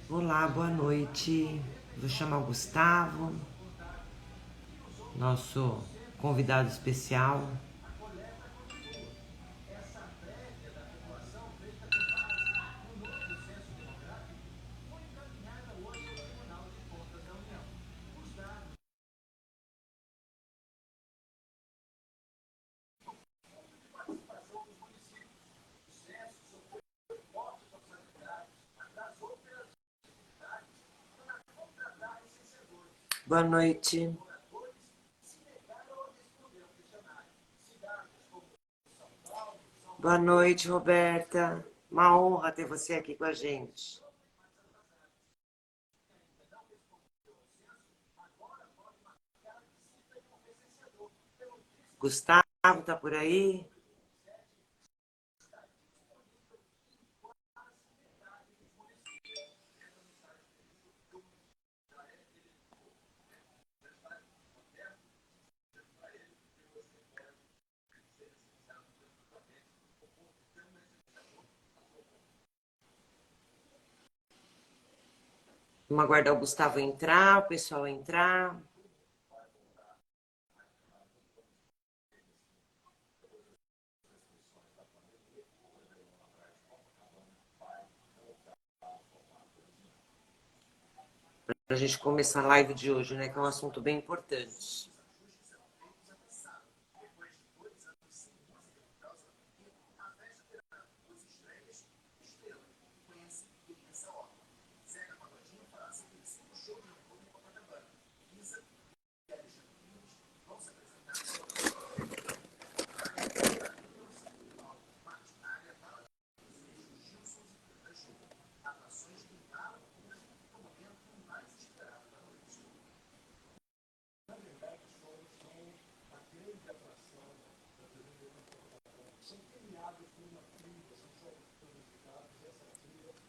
Olá, boa noite. Vou chamar o Gustavo, nosso convidado especial. Boa noite. Boa noite, Roberta. Uma honra ter você aqui com a gente. Gustavo tá por aí? Vamos aguardar o Gustavo entrar, o pessoal entrar. Para a gente começar a live de hoje, né? Que é um assunto bem importante.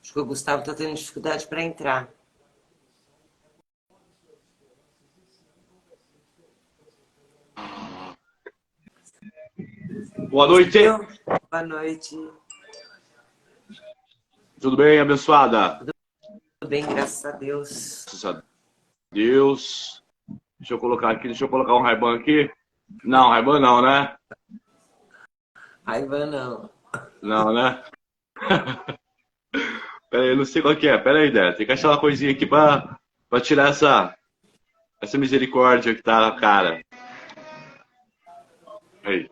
Acho que o Gustavo está tendo dificuldade para entrar. Boa noite. Boa noite. Tudo bem, abençoada? Tudo bem, graças a Deus. Graças a Deus. Deixa eu colocar um Ray-Ban aqui. Não, Ray-Ban não, né? Raiva não. Não, né? Pera aí, eu não sei qual que é. Pera aí, Dé. Tem que achar uma coisinha aqui pra tirar essa misericórdia que tá na cara. Aí.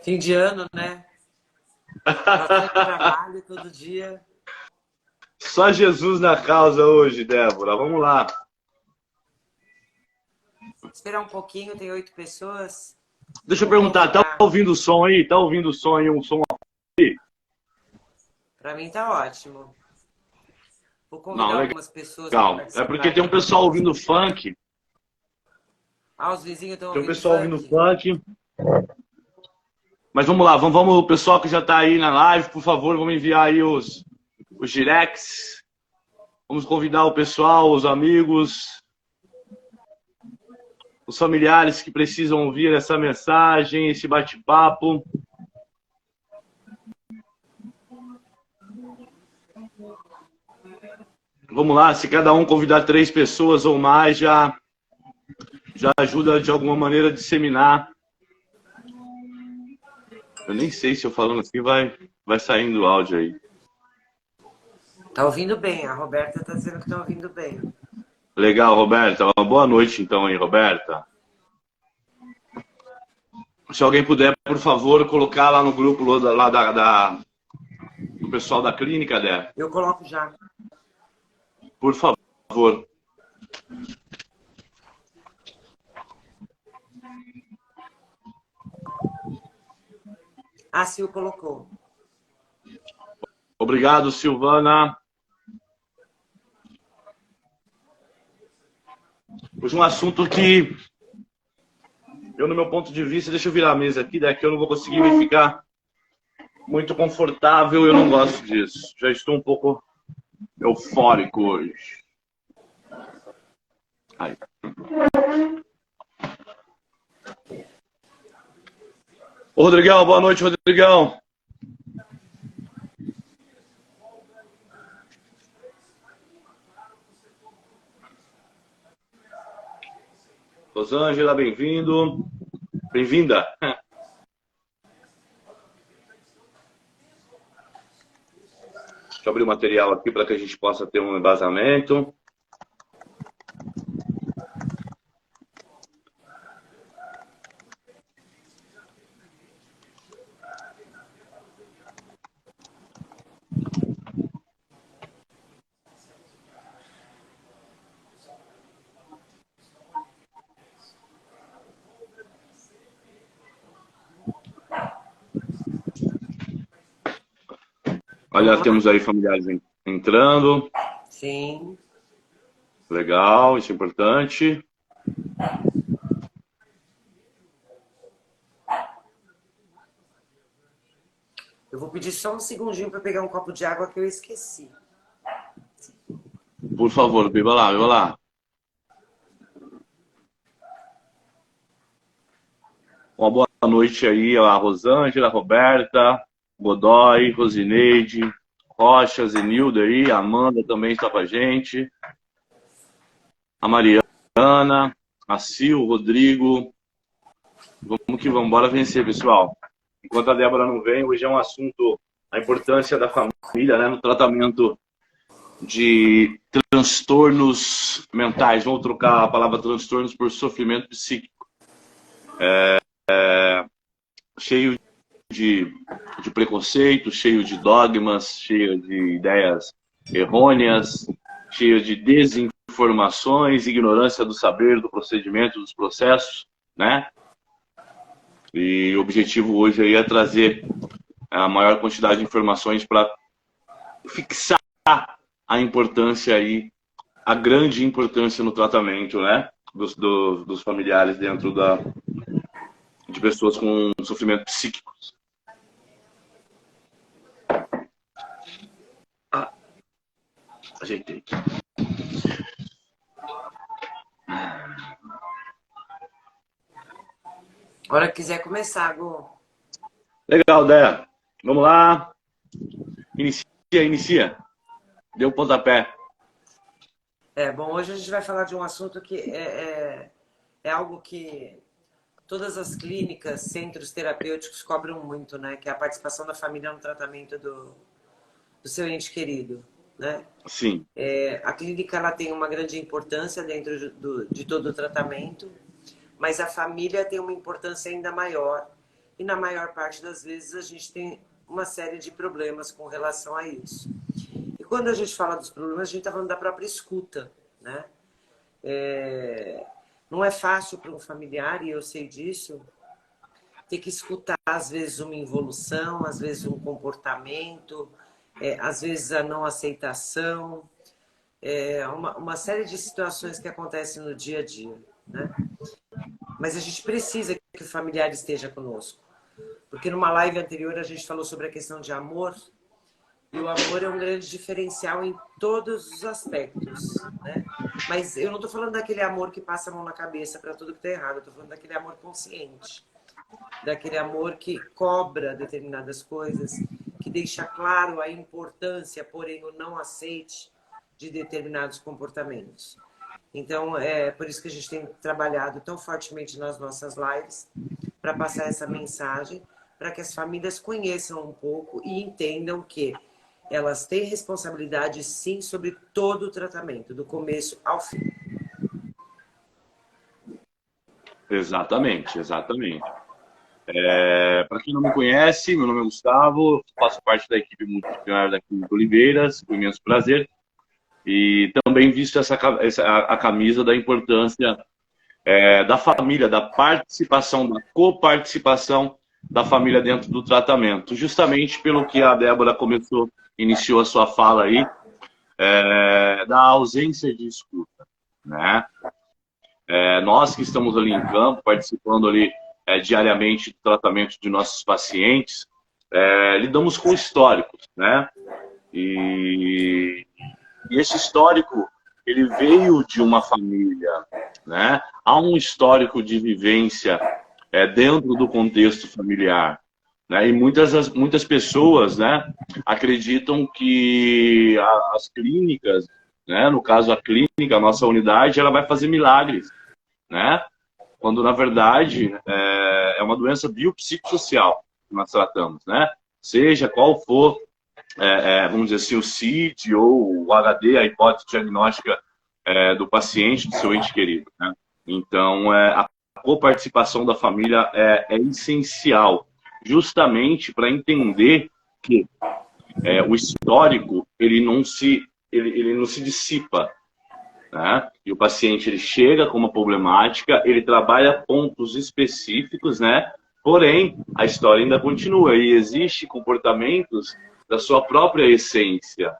Fim de ano, né? Bastante trabalho todo dia. Só Jesus na causa hoje, Débora. Vamos lá. Esperar um pouquinho, tem 8 pessoas. Deixa eu Vou perguntar, tá convidar. ouvindo o som aí? Tá ouvindo o som aí? Um som aí? Para mim tá ótimo. Vou Não, convidar algumas pessoas para legal. É porque participarem tem um pessoal ouvindo conosco. funk. Ah, os vizinhos estão Tem um ouvindo pessoal ouvindo funk? funk. Mas vamos lá, vamos, o pessoal que já está aí na live, por favor, vamos enviar aí os directs. Vamos convidar o pessoal, os amigos, os familiares que precisam ouvir essa mensagem, esse bate-papo. Vamos lá, se cada um convidar 3 pessoas ou mais, já ajuda de alguma maneira a disseminar. Eu nem sei se eu falando assim vai saindo o áudio aí. Tá ouvindo bem, a Roberta tá dizendo que tá ouvindo bem. Legal, Roberta. Uma boa noite então aí, Roberta. Se alguém puder, por favor, colocar lá no grupo lá do pessoal da clínica, né? Eu coloco já. Por favor. A Sil colocou. Obrigado, Silvana. Hoje um assunto que eu, no meu ponto de vista, deixa eu virar a mesa aqui, daqui eu não vou conseguir me ficar muito confortável, eu não gosto disso. Já estou um pouco eufórico hoje. Aí. Ô, Rodrigão, boa noite, Rodrigão. Rosângela, bem-vindo. Bem-vinda. Deixa eu abrir o material aqui para que a gente possa ter um embasamento. Olha, temos aí familiares entrando. Sim. Legal, isso é importante. Eu vou pedir só um segundinho para pegar um copo de água que eu esqueci. Por favor, beba lá, beba lá. Uma boa noite aí a Rosângela, Roberta, Godoy, Rosineide, Rocha, Zenilda aí, a Amanda também está com a gente. A Mariana, a Sil, o Rodrigo. Vamos que vamos, bora vencer, pessoal. Enquanto a Débora não vem, hoje é um assunto, a importância da família, né, no tratamento de transtornos mentais. Vamos trocar a palavra transtornos por sofrimento psíquico. Cheio de preconceito, cheio de dogmas, cheio de ideias errôneas, cheio de desinformações, ignorância do saber, do procedimento, dos processos, né? E o objetivo hoje aí é trazer a maior quantidade de informações para fixar a importância aí, a grande importância no tratamento, né? Dos familiares dentro de pessoas com sofrimento psíquico. Ajeitei. A hora que quiser começar, Gu. Legal, Dé. Vamos lá. Inicia. Deu o pontapé. Bom, hoje a gente vai falar de um assunto que é algo que todas as clínicas, centros terapêuticos cobram muito, né? Que é a participação da família no tratamento do seu ente querido, né? Sim. A clínica ela tem uma grande importância dentro de todo o tratamento, mas a família tem uma importância ainda maior. E na maior parte das vezes a gente tem uma série de problemas com relação a isso. E quando a gente fala dos problemas, a gente está falando da própria escuta, né? Não é fácil para um familiar, e eu sei disso, ter que escutar, às vezes, uma involução, às vezes, um comportamento, às vezes, a não aceitação, uma série de situações que acontecem no dia a dia, né? Mas a gente precisa que o familiar esteja conosco. Porque numa live anterior a gente falou sobre a questão de amor, e o amor é um grande diferencial em todos os aspectos, né? Mas eu não estou falando daquele amor que passa a mão na cabeça para tudo que está errado, eu estou falando daquele amor consciente, daquele amor que cobra determinadas coisas, que deixa claro a importância, porém o não aceite de determinados comportamentos. Então, é por isso que a gente tem trabalhado tão fortemente nas nossas lives, para passar essa mensagem, para que as famílias conheçam um pouco e entendam que elas têm responsabilidade, sim, sobre todo o tratamento, do começo ao fim. Exatamente. Para quem não me conhece, meu nome é Gustavo, faço parte da equipe multidisciplinar da Clínica Oliveiras, com imenso prazer. E também visto a camisa da importância da família, da participação, da coparticipação da família dentro do tratamento. Justamente pelo que a Débora iniciou a sua fala aí, da ausência de escuta, né? Nós que estamos ali em campo, participando ali diariamente do tratamento de nossos pacientes, lidamos com históricos, né? E esse histórico, ele veio de uma família, né? Há um histórico de vivência dentro do contexto familiar, né? E muitas pessoas, né, acreditam que as clínicas, né, no caso a clínica, a nossa unidade, ela vai fazer milagres, né? quando na verdade é uma doença biopsicossocial que nós tratamos, né? Seja qual for, vamos dizer assim, o CID ou o HD, a hipótese diagnóstica do paciente, do seu ente querido, né? Então, a coparticipação da família é essencial, justamente para entender que o histórico ele não se dissipa, né? E o paciente ele chega com uma problemática, ele trabalha pontos específicos, né? Porém, a história ainda continua e existe comportamentos da sua própria essência,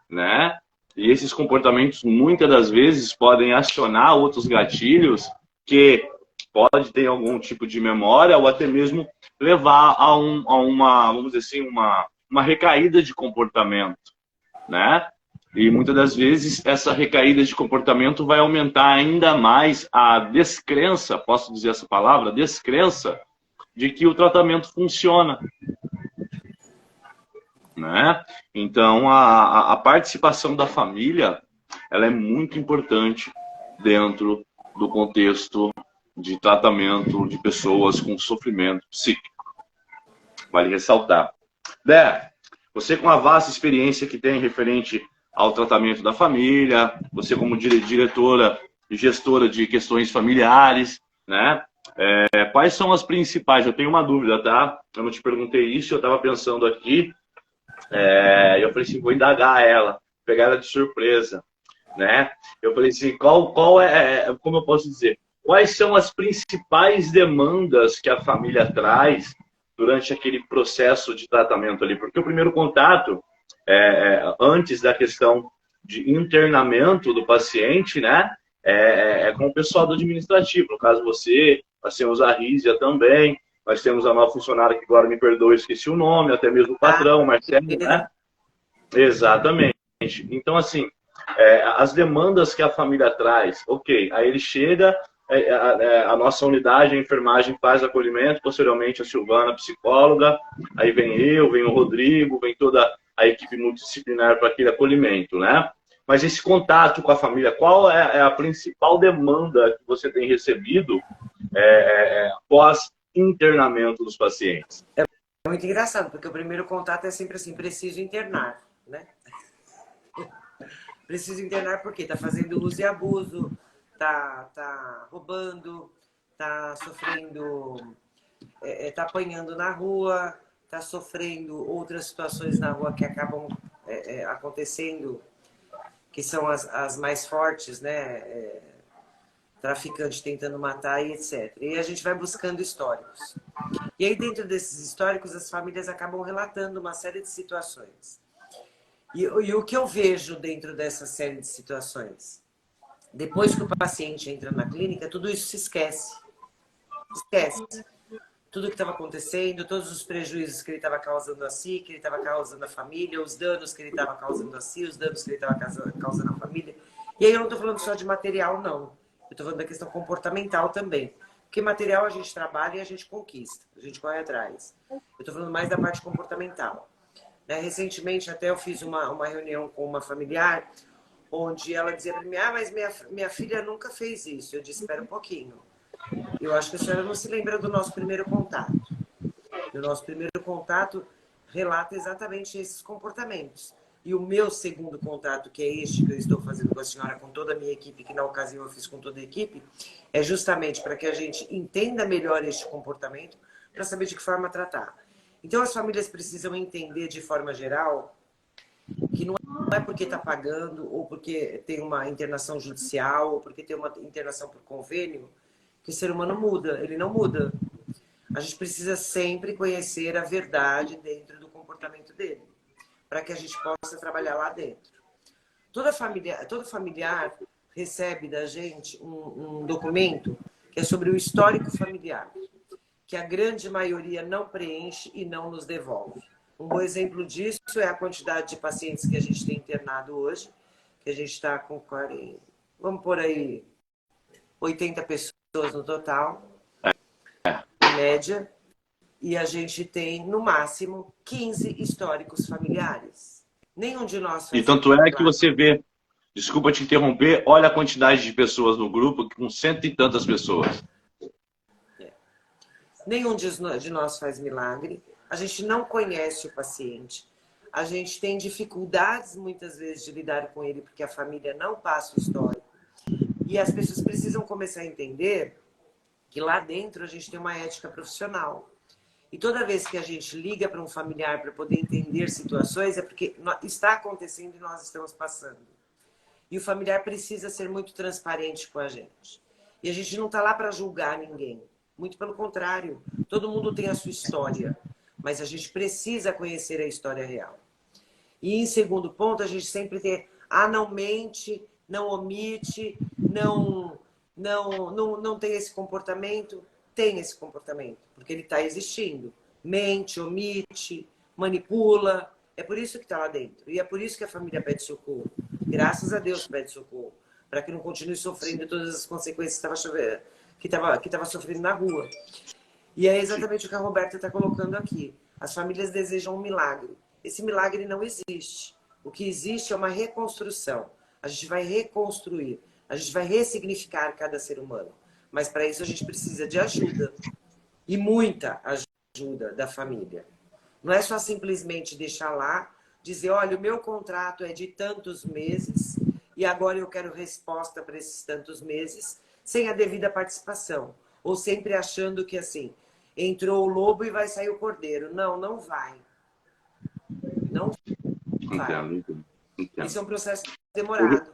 né? E esses comportamentos muitas das vezes podem acionar outros gatilhos que pode ter algum tipo de memória ou até mesmo levar a uma, vamos dizer assim, uma recaída de comportamento, né? E muitas das vezes essa recaída de comportamento vai aumentar ainda mais a descrença, posso dizer essa palavra, descrença, de que o tratamento funciona, né? Então a participação da família ela é muito importante dentro do contexto de tratamento de pessoas com sofrimento psíquico. Vale ressaltar. Dé, você com a vasta experiência que tem referente ao tratamento da família, você como diretora e gestora de questões familiares, né? Quais são as principais? Eu tenho uma dúvida, tá? Eu não te perguntei isso, eu estava pensando aqui, eu falei assim, vou indagar ela, pegar ela de surpresa, né? Eu falei assim, como eu posso dizer, quais são as principais demandas que a família traz durante aquele processo de tratamento ali? Porque o primeiro contato antes da questão de internamento do paciente, né? Com o pessoal do administrativo. No caso você, nós temos a Rízia também, nós temos a nova funcionária que agora me perdoa, esqueci o nome, até mesmo o patrão, Marcelo, né? Exatamente. Então, assim, as demandas que a família traz, ok, aí ele chega, a nossa unidade, a enfermagem faz acolhimento, posteriormente a Silvana, a psicóloga, aí vem o Rodrigo, vem toda a equipe multidisciplinar para aquele acolhimento, né? Mas esse contato com a família, qual é a principal demanda que você tem recebido após internamento dos pacientes? É muito engraçado, porque o primeiro contato é sempre assim, preciso internar, né? Preciso internar porque tá fazendo uso e abuso, tá roubando, tá sofrendo, tá apanhando na rua, tá sofrendo outras situações na rua que acabam acontecendo, que são as mais fortes, né? Traficante tentando matar e etc. E a gente vai buscando históricos. E aí, dentro desses históricos, as famílias acabam relatando uma série de situações. E o que eu vejo dentro dessa série de situações? Depois que o paciente entra na clínica, tudo isso se esquece. Esquece. Tudo que estava acontecendo, todos os prejuízos que ele estava causando a si, que ele estava causando à família, os danos que ele estava causando a si, os danos que ele estava causando à família. E aí eu não estou falando só de material, não. Eu estou falando da questão comportamental também. Porque material a gente trabalha e a gente conquista, a gente corre atrás. Eu estou falando mais da parte comportamental. Recentemente até eu fiz uma reunião com uma familiar, onde ela dizia para mim, mas minha filha nunca fez isso. Eu disse, espera um pouquinho. Eu acho que a senhora não se lembra do nosso primeiro contato. O nosso primeiro contato relata exatamente esses comportamentos. E o meu segundo contato, que é este que eu estou fazendo com a senhora, com toda a minha equipe, que na ocasião eu fiz com toda a equipe, é justamente para que a gente entenda melhor este comportamento, para saber de que forma tratar. Então as famílias precisam entender de forma geral que não é porque está pagando, ou porque tem uma internação judicial, ou porque tem uma internação por convênio, que o ser humano muda. Ele não muda. A gente precisa sempre conhecer a verdade dentro do comportamento dele, para que a gente possa trabalhar lá dentro. Todo familiar recebe da gente um documento que é sobre o histórico familiar, que a grande maioria não preenche e não nos devolve. Um bom exemplo disso é a quantidade de pacientes que a gente tem internado hoje, que a gente está com 40, vamos por aí, 80 pessoas no total, em média, e a gente tem, no máximo, 15 históricos familiares. Nenhum de nós... E tanto é que você vê, desculpa te interromper, olha a quantidade de pessoas no grupo, com cento e tantas pessoas. Nenhum de nós faz milagre. A gente não conhece o paciente. A gente tem dificuldades, muitas vezes, de lidar com ele, porque a família não passa o histórico. E as pessoas precisam começar a entender que lá dentro a gente tem uma ética profissional. E toda vez que a gente liga para um familiar para poder entender situações, é porque está acontecendo e nós estamos passando. E o familiar precisa ser muito transparente com a gente. E a gente não está lá para julgar ninguém. Muito pelo contrário. Todo mundo tem a sua história. Mas a gente precisa conhecer a história real. E em segundo ponto, a gente sempre tem... não mente, não omite, não tem esse comportamento. Tem esse comportamento, porque ele está existindo. Mente, omite, manipula. É por isso que está lá dentro. E é por isso que a família pede socorro. Graças a Deus pede socorro. Para que não continue sofrendo todas as consequências que estava sofrendo na rua. E é exatamente o que a Roberta está colocando aqui. As famílias desejam um milagre. Esse milagre não existe. O que existe é uma reconstrução. A gente vai reconstruir. A gente vai ressignificar cada ser humano. Mas para isso a gente precisa de ajuda. E muita ajuda da família. Não é só simplesmente deixar lá, dizer, olha, o meu contrato é de tantos meses e agora eu quero resposta para esses tantos meses, sem a devida participação. Ou sempre achando que, assim, entrou o lobo e vai sair o cordeiro. Não, não vai. Não vai. Entendo. Isso é um processo demorado.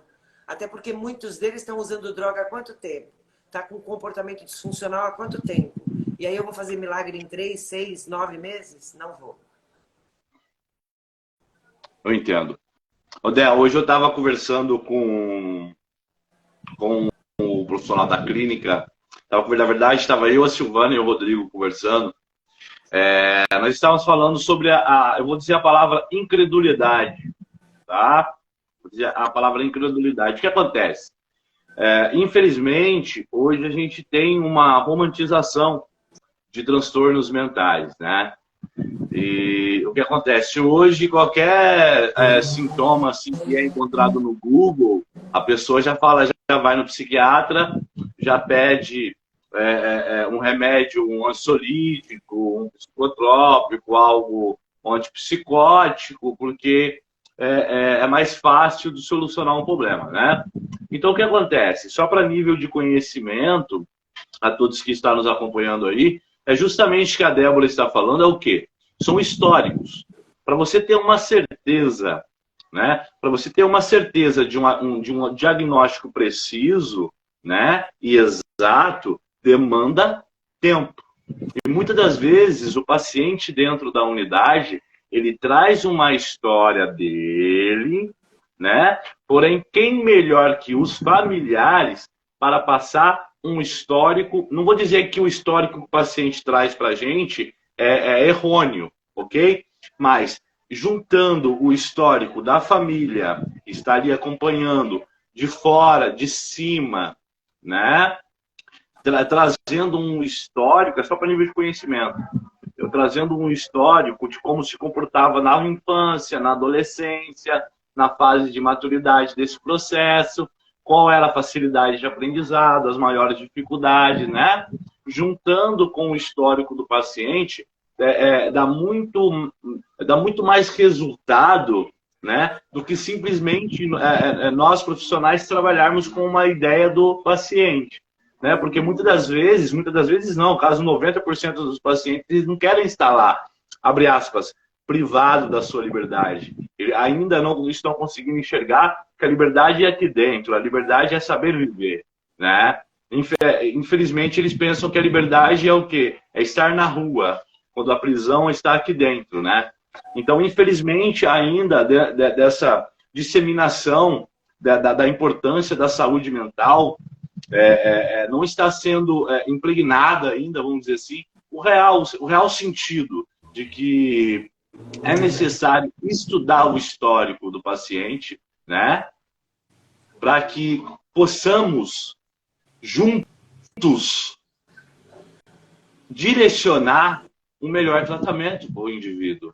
Até porque muitos deles estão usando droga há quanto tempo? Está com comportamento disfuncional há quanto tempo? E aí eu vou fazer milagre em 3, 6, 9 meses? Não vou. Eu entendo. Odé, hoje eu estava conversando com o profissional da clínica. Na verdade, estava eu, a Silvana e o Rodrigo conversando. Nós estávamos falando sobre eu vou dizer a palavra incredulidade. Tá? Vou dizer a palavra incredulidade. O que acontece? Infelizmente, hoje a gente tem uma romantização de transtornos mentais, né? E o que acontece? Hoje, qualquer sintoma assim, que é encontrado no Google, a pessoa já fala, já vai no psiquiatra, já pede um remédio, um ansiolítico, um psicotrópico, algo antipsicótico, porque é mais fácil de solucionar um problema, né? Então, o que acontece? Só para nível de conhecimento, a todos que estão nos acompanhando aí, é justamente o que a Débora está falando, é o quê? São históricos. Para você ter uma certeza, né? Para você ter uma certeza de um diagnóstico preciso, né? E exato, demanda tempo. E muitas das vezes o paciente dentro da unidade, ele traz uma história dele, né? Porém, quem melhor que os familiares para passar um histórico? Não vou dizer que o histórico que o paciente traz para a gente é errôneo, ok? Mas juntando o histórico da família que está ali acompanhando de fora, de cima, né? Trazendo um histórico, é só para nível de conhecimento. Eu trazendo um histórico de como se comportava na infância, na adolescência, na fase de maturidade desse processo, qual era a facilidade de aprendizado, as maiores dificuldades, né? Juntando com o histórico do paciente, dá muito mais resultado, né? Do que simplesmente nós profissionais trabalharmos com uma ideia do paciente. Né? Porque muitas das vezes não, caso 90% dos pacientes eles não querem estar lá, abre aspas, privado da sua liberdade. Eles ainda não estão conseguindo enxergar que a liberdade é aqui dentro, a liberdade é saber viver. Né? Infelizmente, eles pensam que a liberdade é o quê? É estar na rua, quando a prisão está aqui dentro. Né? Então, infelizmente, ainda dessa disseminação da importância da saúde mental, não está sendo impregnada ainda, vamos dizer assim, o real sentido de que é necessário estudar o histórico do paciente, né, para que possamos juntos direcionar um melhor tratamento para o indivíduo,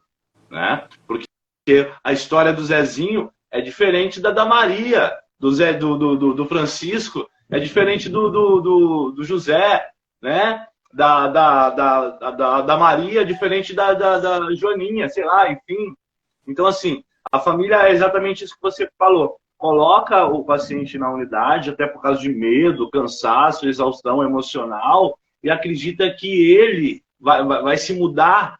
né? Porque a história do Zezinho é diferente da Maria, do Francisco, é diferente do José, né? da Maria, diferente da Joaninha, sei lá, enfim. Então, assim, a família é exatamente isso que você falou. Coloca o paciente na unidade, até por causa de medo, cansaço, exaustão emocional, e acredita que ele vai se mudar.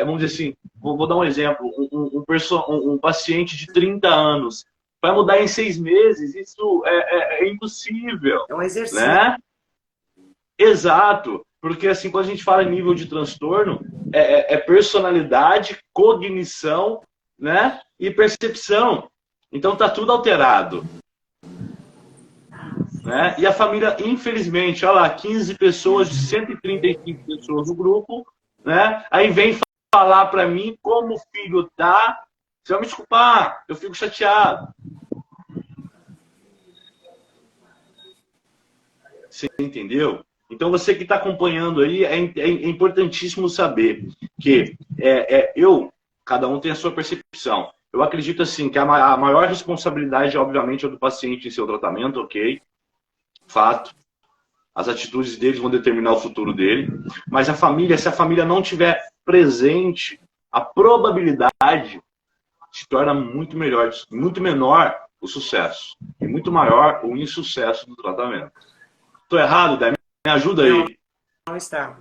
Vamos dizer assim, vou dar um exemplo: um paciente de 30 anos vai mudar em 6 meses, isso é impossível, É um exercício. né? Exato, porque assim, quando a gente fala em nível de transtorno, é personalidade, cognição, né, e percepção. Então tá tudo alterado, né? E a família, infelizmente, olha lá, 15 pessoas de 135 pessoas no grupo, né? Aí vem falar para mim como o filho tá. Você vai me desculpar, eu fico chateado. Você entendeu? Então, você que está acompanhando aí, é importantíssimo saber que cada um tem a sua percepção. Eu acredito, assim, que a maior responsabilidade, obviamente, é do paciente em seu tratamento, ok? Fato. As atitudes deles vão determinar o futuro dele. Mas a família, se a família não tiver presente, a probabilidade se torna muito melhor, muito menor o sucesso. E muito maior o insucesso do tratamento. Estou errado, Dé? Me ajuda aí. Não está.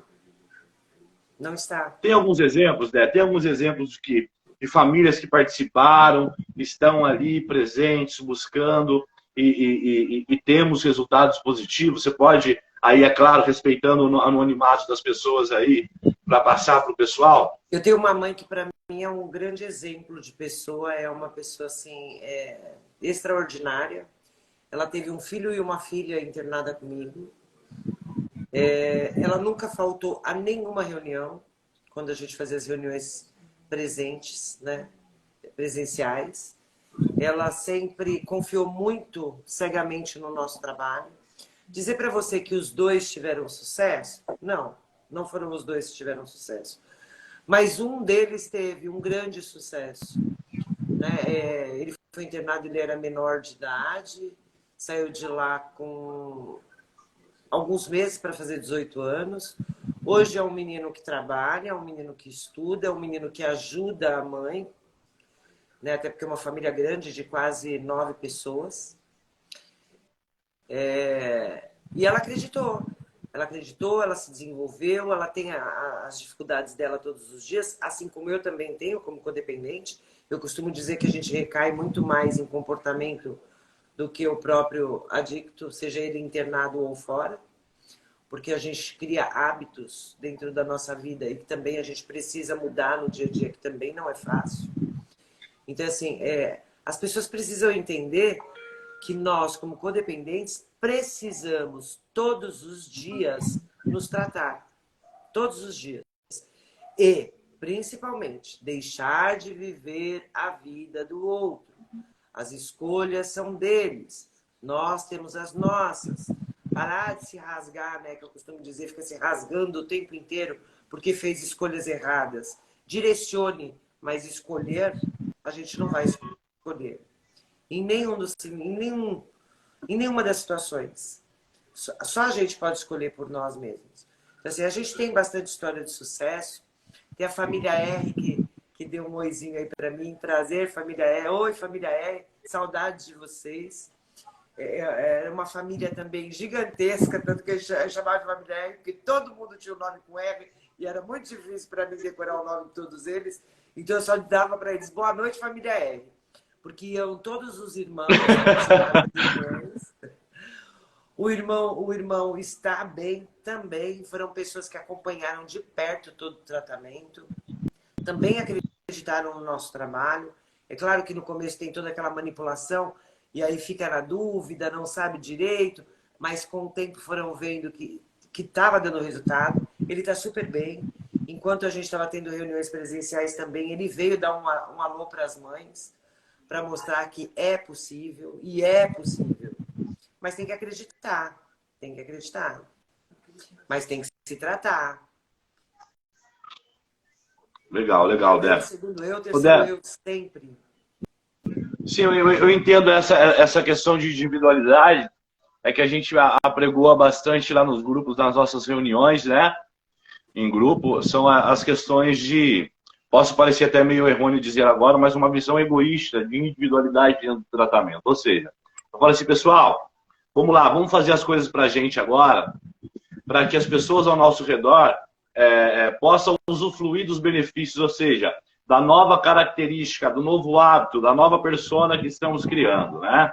Não está. Tem alguns exemplos, Dé? Tem alguns exemplos de famílias que participaram, estão ali presentes, buscando e temos resultados positivos. Você pode, aí, é claro, respeitando o anonimato das pessoas aí, para passar para o pessoal? Eu tenho uma mãe que, para mim, é um grande exemplo de pessoa. É uma pessoa, assim, extraordinária. Ela teve um filho e uma filha internada comigo. Ela nunca faltou a nenhuma reunião, quando a gente fazia as reuniões presentes, né? Presenciais. Ela sempre confiou muito cegamente no nosso trabalho. Dizer para você que os dois tiveram sucesso? Não, não foram os dois que tiveram sucesso. Mas um deles teve um grande sucesso, né? Ele foi internado, ele era menor de idade, saiu de lá com alguns meses para fazer 18 anos. Hoje é um menino que trabalha, é um menino que estuda, é um menino que ajuda a mãe, né? Até porque é uma família grande de quase 9 pessoas. E ela acreditou. Ela acreditou, ela se desenvolveu, ela tem as dificuldades dela todos os dias, assim como eu também tenho, como codependente. Eu costumo dizer que a gente recai muito mais em comportamento do que o próprio adicto, seja ele internado ou fora, porque a gente cria hábitos dentro da nossa vida e que também a gente precisa mudar no dia a dia, que também não é fácil. Então, assim, as pessoas precisam entender que nós, como codependentes, precisamos todos os dias nos tratar. Todos os dias. E, principalmente, deixar de viver a vida do outro. As escolhas são deles. Nós temos as nossas. Parar de se rasgar, né? Que eu costumo dizer, fica se rasgando o tempo inteiro porque fez escolhas erradas. Direcione, mas escolher, a gente não vai escolher. Em nenhuma das situações. Só a gente pode escolher por nós mesmos. Então, assim, a gente tem bastante história de sucesso. Tem a família R que deu um oizinho aí para mim. Prazer, família R. Oi, família R. Saudades de vocês. É uma família também gigantesca, tanto que a gente chamava de família R, porque todo mundo tinha o nome com R e era muito difícil para mim decorar o nome de todos eles. Então eu só dava para eles: boa noite, família R. Porque iam todos os irmãos. O irmão está bem também. Foram pessoas que acompanharam de perto todo o tratamento. Também acreditaram no nosso trabalho. É claro que no começo tem toda aquela manipulação e aí fica na dúvida, não sabe direito, mas com o tempo foram vendo que estava dando resultado. Ele está super bem. Enquanto a gente estava tendo reuniões presenciais também, ele veio dar um alô para as mães, para mostrar que é possível, e é possível. Mas tem que acreditar, Mas tem que se tratar. Legal, Dé. Segundo eu, terceiro eu, sempre. Sim, eu entendo essa questão de individualidade, é que a gente apregoa bastante lá nos grupos, nas nossas reuniões, né? em grupo são as questões de, posso parecer até meio errôneo dizer agora, mas uma visão egoísta de individualidade dentro do tratamento. Ou seja, eu falo assim, pessoal, vamos lá, vamos fazer as coisas para a gente agora, para que as pessoas ao nosso redor possam usufruir dos benefícios, ou seja, da nova característica, do novo hábito, da nova persona que estamos criando, né?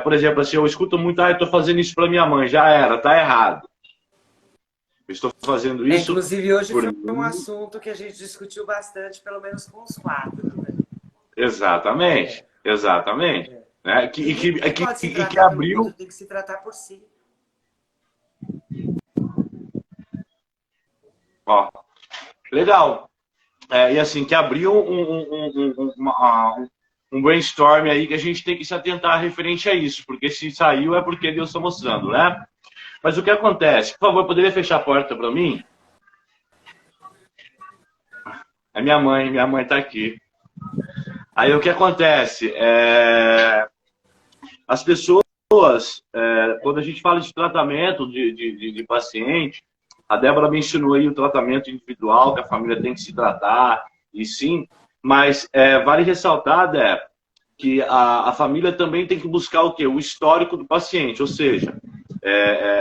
Por exemplo, assim, eu escuto muito, eu estou fazendo isso para minha mãe, já era, tá errado. Eu estou fazendo isso. Inclusive, hoje foi um assunto que a gente discutiu bastante, pelo menos com os 4, né? Exatamente, exatamente. Né? Que abriu. Outro, tem que se tratar por si. Ó, legal. E assim, que abriu um brainstorm aí que a gente tem que se atentar referente a isso, porque se saiu é porque Deus está mostrando, né? Mas o que acontece? Por favor, poderia fechar a porta para mim? É minha mãe está aqui. Aí o que acontece? As pessoas, quando a gente fala de tratamento de paciente, a Débora mencionou aí o tratamento individual, que a família tem que se tratar, e sim, mas vale ressaltar, Débora, que a família também tem que buscar o quê? O histórico do paciente, ou seja,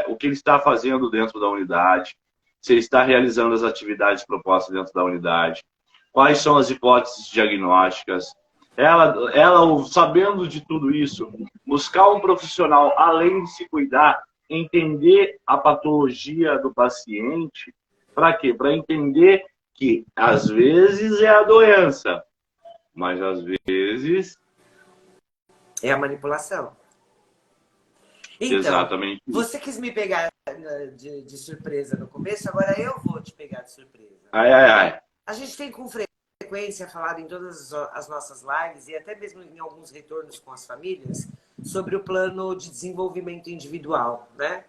o que ele está fazendo dentro da unidade, se ele está realizando as atividades propostas dentro da unidade, quais são as hipóteses diagnósticas. Ela, sabendo de tudo isso, buscar um profissional, além de se cuidar, entender a patologia do paciente, para quê? Para entender que, às vezes, é a doença, mas, às vezes... é a manipulação. Então, exatamente. Você quis me pegar de surpresa no começo, agora eu vou te pegar de surpresa. A gente tem com frequência falado em todas as nossas lives e até mesmo em alguns retornos com as famílias sobre o plano de desenvolvimento individual, né?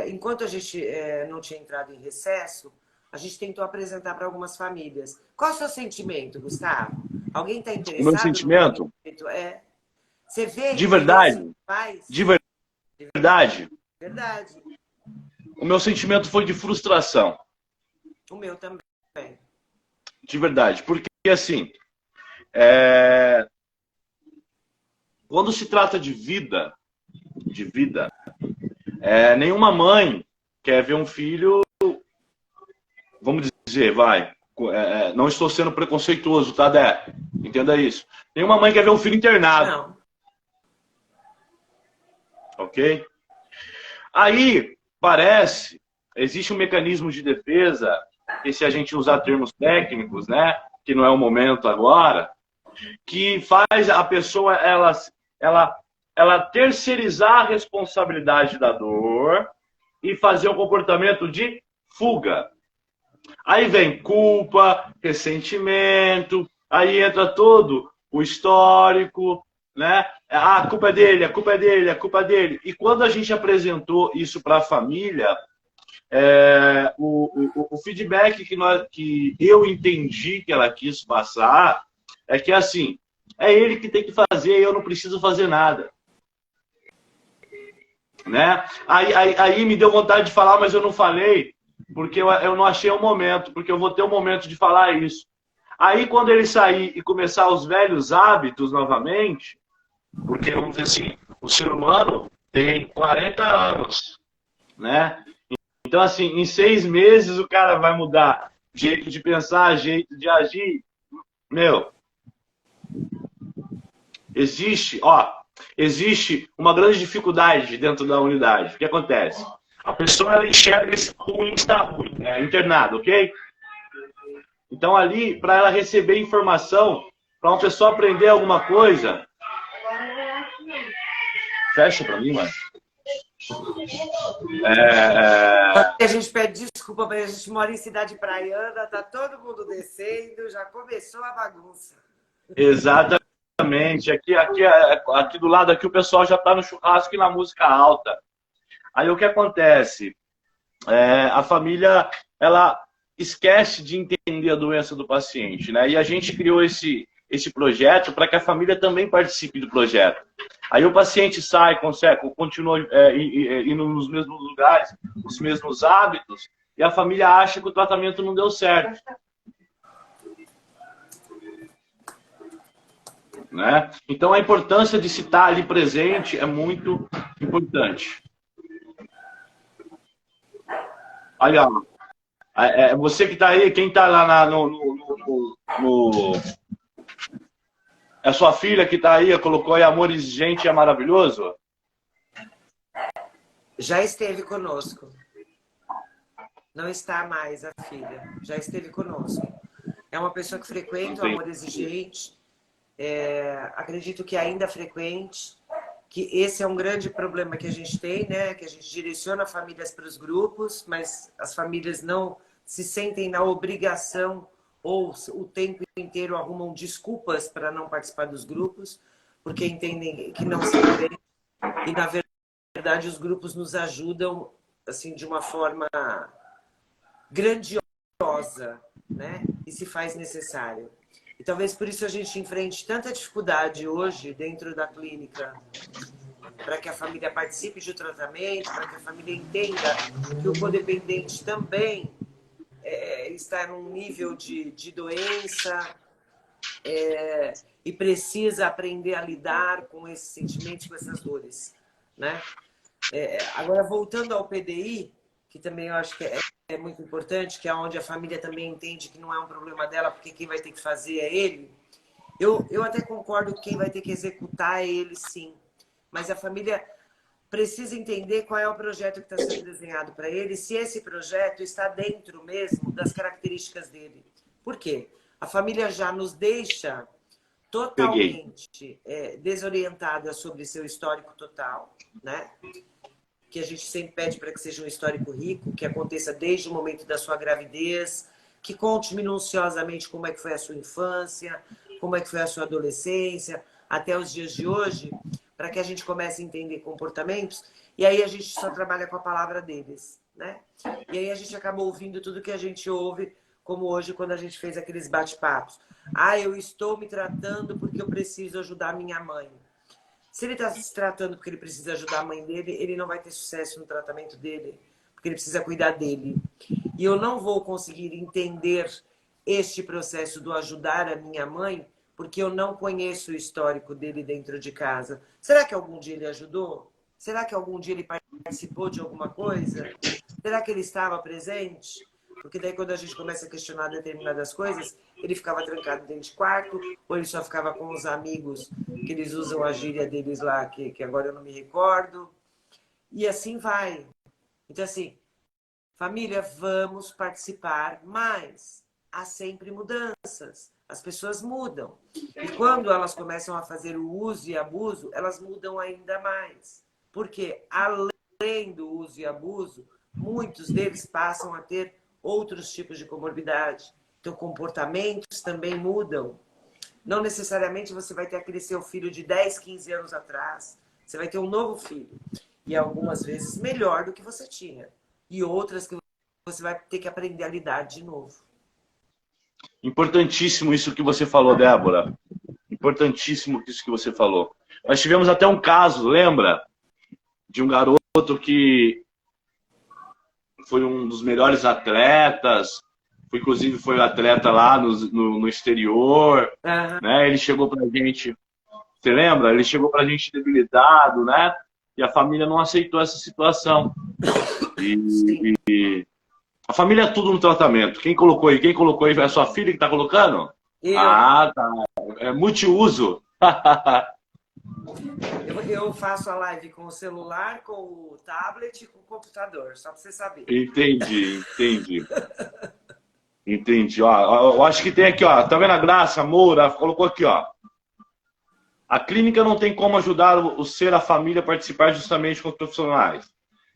Enquanto a gente não tinha entrado em recesso, a gente tentou apresentar para algumas famílias. Qual é o seu sentimento, Gustavo? Alguém está interessado? O meu sentimento? Você vê de verdade? De verdade? Verdade. O meu sentimento foi de frustração. O meu também. De verdade. Porque, assim, quando se trata de vida, nenhuma mãe quer ver um filho, vamos dizer, não estou sendo preconceituoso, tá, Dé? Entenda isso. Nenhuma mãe quer ver um filho internado. Não. Ok? Aí, existe um mecanismo de defesa, que se a gente usar termos técnicos, né, que não é o momento agora, que faz a pessoa, ela terceirizar a responsabilidade da dor e fazer um comportamento de fuga. Aí vem culpa, ressentimento, aí entra todo o histórico, né? A culpa é dele, a culpa é dele, a culpa é dele. E quando a gente apresentou isso para a família, o feedback que eu entendi que ela quis passar é que, assim, é ele que tem que fazer, eu não preciso fazer nada. Né? Aí me deu vontade de falar, mas eu não falei, porque eu não achei o momento, porque eu vou ter o momento de falar isso. Aí, quando ele sair e começar os velhos hábitos novamente, porque, vamos dizer assim, o ser humano tem 40 anos, né? Então, assim, em 6 meses o cara vai mudar jeito de pensar, jeito de agir. Meu, existe uma grande dificuldade dentro da unidade. O que acontece? A pessoa ela enxerga esse ruim está ruim, internado, ok? Então, ali, para ela receber informação, para uma pessoa aprender alguma coisa... Fecha para mim, mano. A gente pede desculpa, mas a gente mora em cidade praiana, tá todo mundo descendo, já começou a bagunça. Exatamente. Aqui do lado aqui o pessoal já está no churrasco e na música alta. Aí o que acontece? A família, ela esquece de entender a doença do paciente, né? E a gente criou esse projeto para que a família também participe do projeto. Aí o paciente sai, continua indo nos mesmos lugares, os mesmos hábitos, e a família acha que o tratamento não deu certo. Né? Então, a importância de se estar ali presente é muito importante. Olha, você que está aí, quem está lá é sua filha que está aí, colocou aí Amor Exigente é Maravilhoso? Já esteve conosco. Não está mais a filha. Já esteve conosco. É uma pessoa que frequenta o Amor Exigente. Acredito que ainda frequente. Que esse é um grande problema que a gente tem, né? Que a gente direciona famílias para os grupos, mas as famílias não se sentem na obrigação ou o tempo inteiro arrumam desculpas para não participar dos grupos, porque entendem que não se bem. E, na verdade, os grupos nos ajudam assim, de uma forma grandiosa, né? E se faz necessário. E talvez por isso a gente enfrente tanta dificuldade hoje dentro da clínica, para que a família participe do tratamento, para que a família entenda que o codependente também está num nível de doença e precisa aprender a lidar com esses sentimentos, com essas dores, né? Agora, voltando ao PDI, que também eu acho que é muito importante, que é onde a família também entende que não é um problema dela, porque quem vai ter que fazer é ele. Eu até concordo que quem vai ter que executar é ele, sim. Mas a família precisa entender qual é o projeto que está sendo desenhado para ele, se esse projeto está dentro mesmo das características dele. Por quê? A família já nos deixa totalmente desorientada sobre seu histórico total, né? Que a gente sempre pede para que seja um histórico rico, que aconteça desde o momento da sua gravidez, que conte minuciosamente como é que foi a sua infância, como é que foi a sua adolescência, até os dias de hoje, para que a gente comece a entender comportamentos, e aí a gente só trabalha com a palavra deles, né? E aí a gente acaba ouvindo tudo que a gente ouve, como hoje quando a gente fez aqueles bate-papos. Eu estou me tratando porque eu preciso ajudar a minha mãe. Se ele está se tratando porque ele precisa ajudar a mãe dele, ele não vai ter sucesso no tratamento dele, porque ele precisa cuidar dele. E eu não vou conseguir entender este processo do ajudar a minha mãe, porque eu não conheço o histórico dele dentro de casa. Será que algum dia ele ajudou? Será que algum dia ele participou de alguma coisa? Será que ele estava presente? Porque daí quando a gente começa a questionar determinadas coisas, ele ficava trancado dentro de quarto, ou ele só ficava com os amigos, que eles usam a gíria deles lá, que agora eu não me recordo. E assim vai. Então, assim, família, vamos participar, mas há sempre mudanças. As pessoas mudam. E quando elas começam a fazer o uso e abuso, elas mudam ainda mais. Porque, além do uso e abuso, muitos deles passam a ter outros tipos de comorbidade. Então, comportamentos também mudam. Não necessariamente você vai ter aquele seu filho de 10, 15 anos atrás. Você vai ter um novo filho. E algumas vezes melhor do que você tinha. E outras que você vai ter que aprender a lidar de novo. Importantíssimo isso que você falou, Débora. Importantíssimo isso que você falou. Nós tivemos até um caso, lembra? De um garoto que foi um dos melhores atletas, inclusive foi atleta lá no exterior, né? Ele chegou pra gente, você lembra? Ele chegou pra gente debilitado, né? E a família não aceitou essa situação. E a família é tudo no tratamento. Quem colocou aí? Quem colocou aí? É a sua filha que tá colocando? Eu. Ah, tá. É multiuso. Eu faço a live com o celular, com o tablet e com o computador, só para você saber. Entendi. Entendi. Ó, eu acho que tem aqui, ó. Tá vendo a Graça Moura? Colocou aqui, ó. A clínica não tem como ajudar o ser, a família, a participar justamente com os profissionais.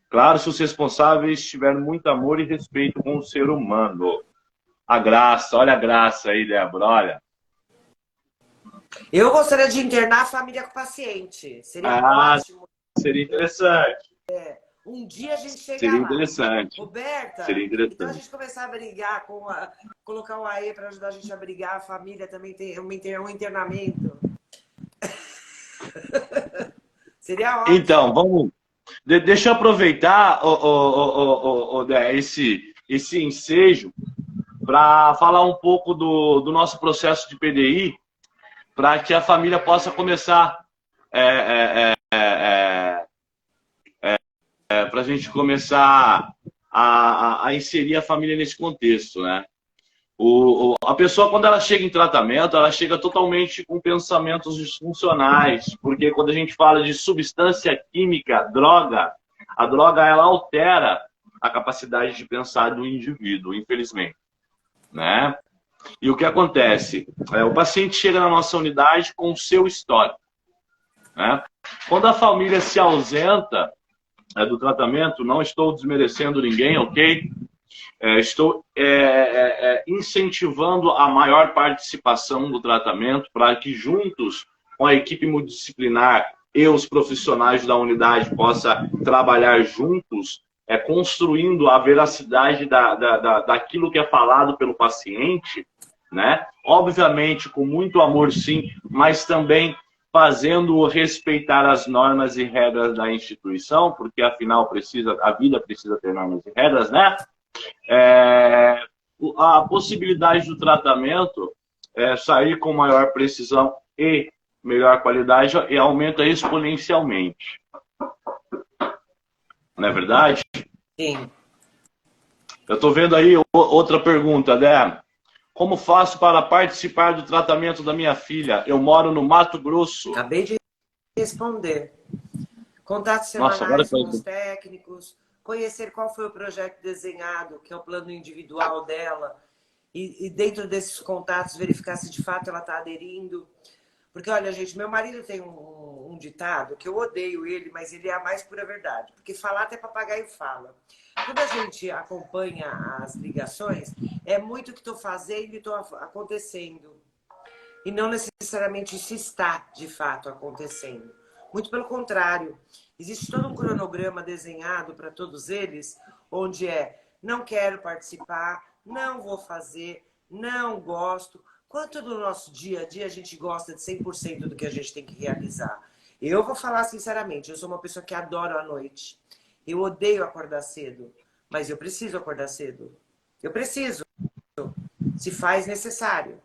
Claro, se os responsáveis tiverem muito amor e respeito com o ser humano. A Graça, olha a Graça aí, Débora, olha. Eu gostaria de internar a família com o paciente. Seria ótimo. Seria interessante. Um dia a gente chega Seria lá. interessante. Roberta, seria interessante. Então a gente começar a brigar, colocar o AE para ajudar a gente a brigar, a família também tem um internamento. Seria ótimo. Então, vamos... Deixa eu aproveitar esse ensejo para falar um pouco do nosso processo de PDI, para que a família possa começar, para a gente começar a inserir a família nesse contexto, né? A pessoa, quando ela chega em tratamento, ela chega totalmente com pensamentos disfuncionais, porque quando a gente fala de substância química, droga, a droga ela altera a capacidade de pensar do indivíduo, infelizmente, né? E o que acontece? O paciente chega na nossa unidade com o seu histórico, né? Quando a família se ausenta do tratamento, não estou desmerecendo ninguém, ok? Estou incentivando a maior participação do tratamento para que juntos com a equipe multidisciplinar e os profissionais da unidade possa trabalhar juntos, construindo a veracidade daquilo que é falado pelo paciente, né? Obviamente com muito amor, sim, mas também fazendo respeitar as normas e regras da instituição, porque afinal a vida precisa ter normas e regras, né? A possibilidade do tratamento sair com maior precisão e melhor qualidade e aumenta exponencialmente. Não é verdade? Sim. Eu estou vendo aí outra pergunta, né? Como faço para participar do tratamento da minha filha? Eu moro no Mato Grosso. Acabei de responder. Contatos Nossa, agora semanais com os técnicos, conhecer qual foi o projeto desenhado, que é o plano individual dela, e dentro desses contatos verificar se de fato ela está aderindo. Porque, olha, gente, meu marido tem um ditado, que eu odeio ele, mas ele é a mais pura verdade. Porque falar até papagaio fala. Quando a gente acompanha as ligações, é muito o que estou fazendo e estou acontecendo. E não necessariamente isso está, de fato, acontecendo. Muito pelo contrário. Existe todo um cronograma desenhado para todos eles, onde não quero participar, não vou fazer, não gosto. Quanto do nosso dia a dia a gente gosta de 100% do que a gente tem que realizar? Eu vou falar sinceramente, eu sou uma pessoa que adoro a noite. Eu odeio acordar cedo, mas eu preciso acordar cedo. Eu preciso. Se faz necessário.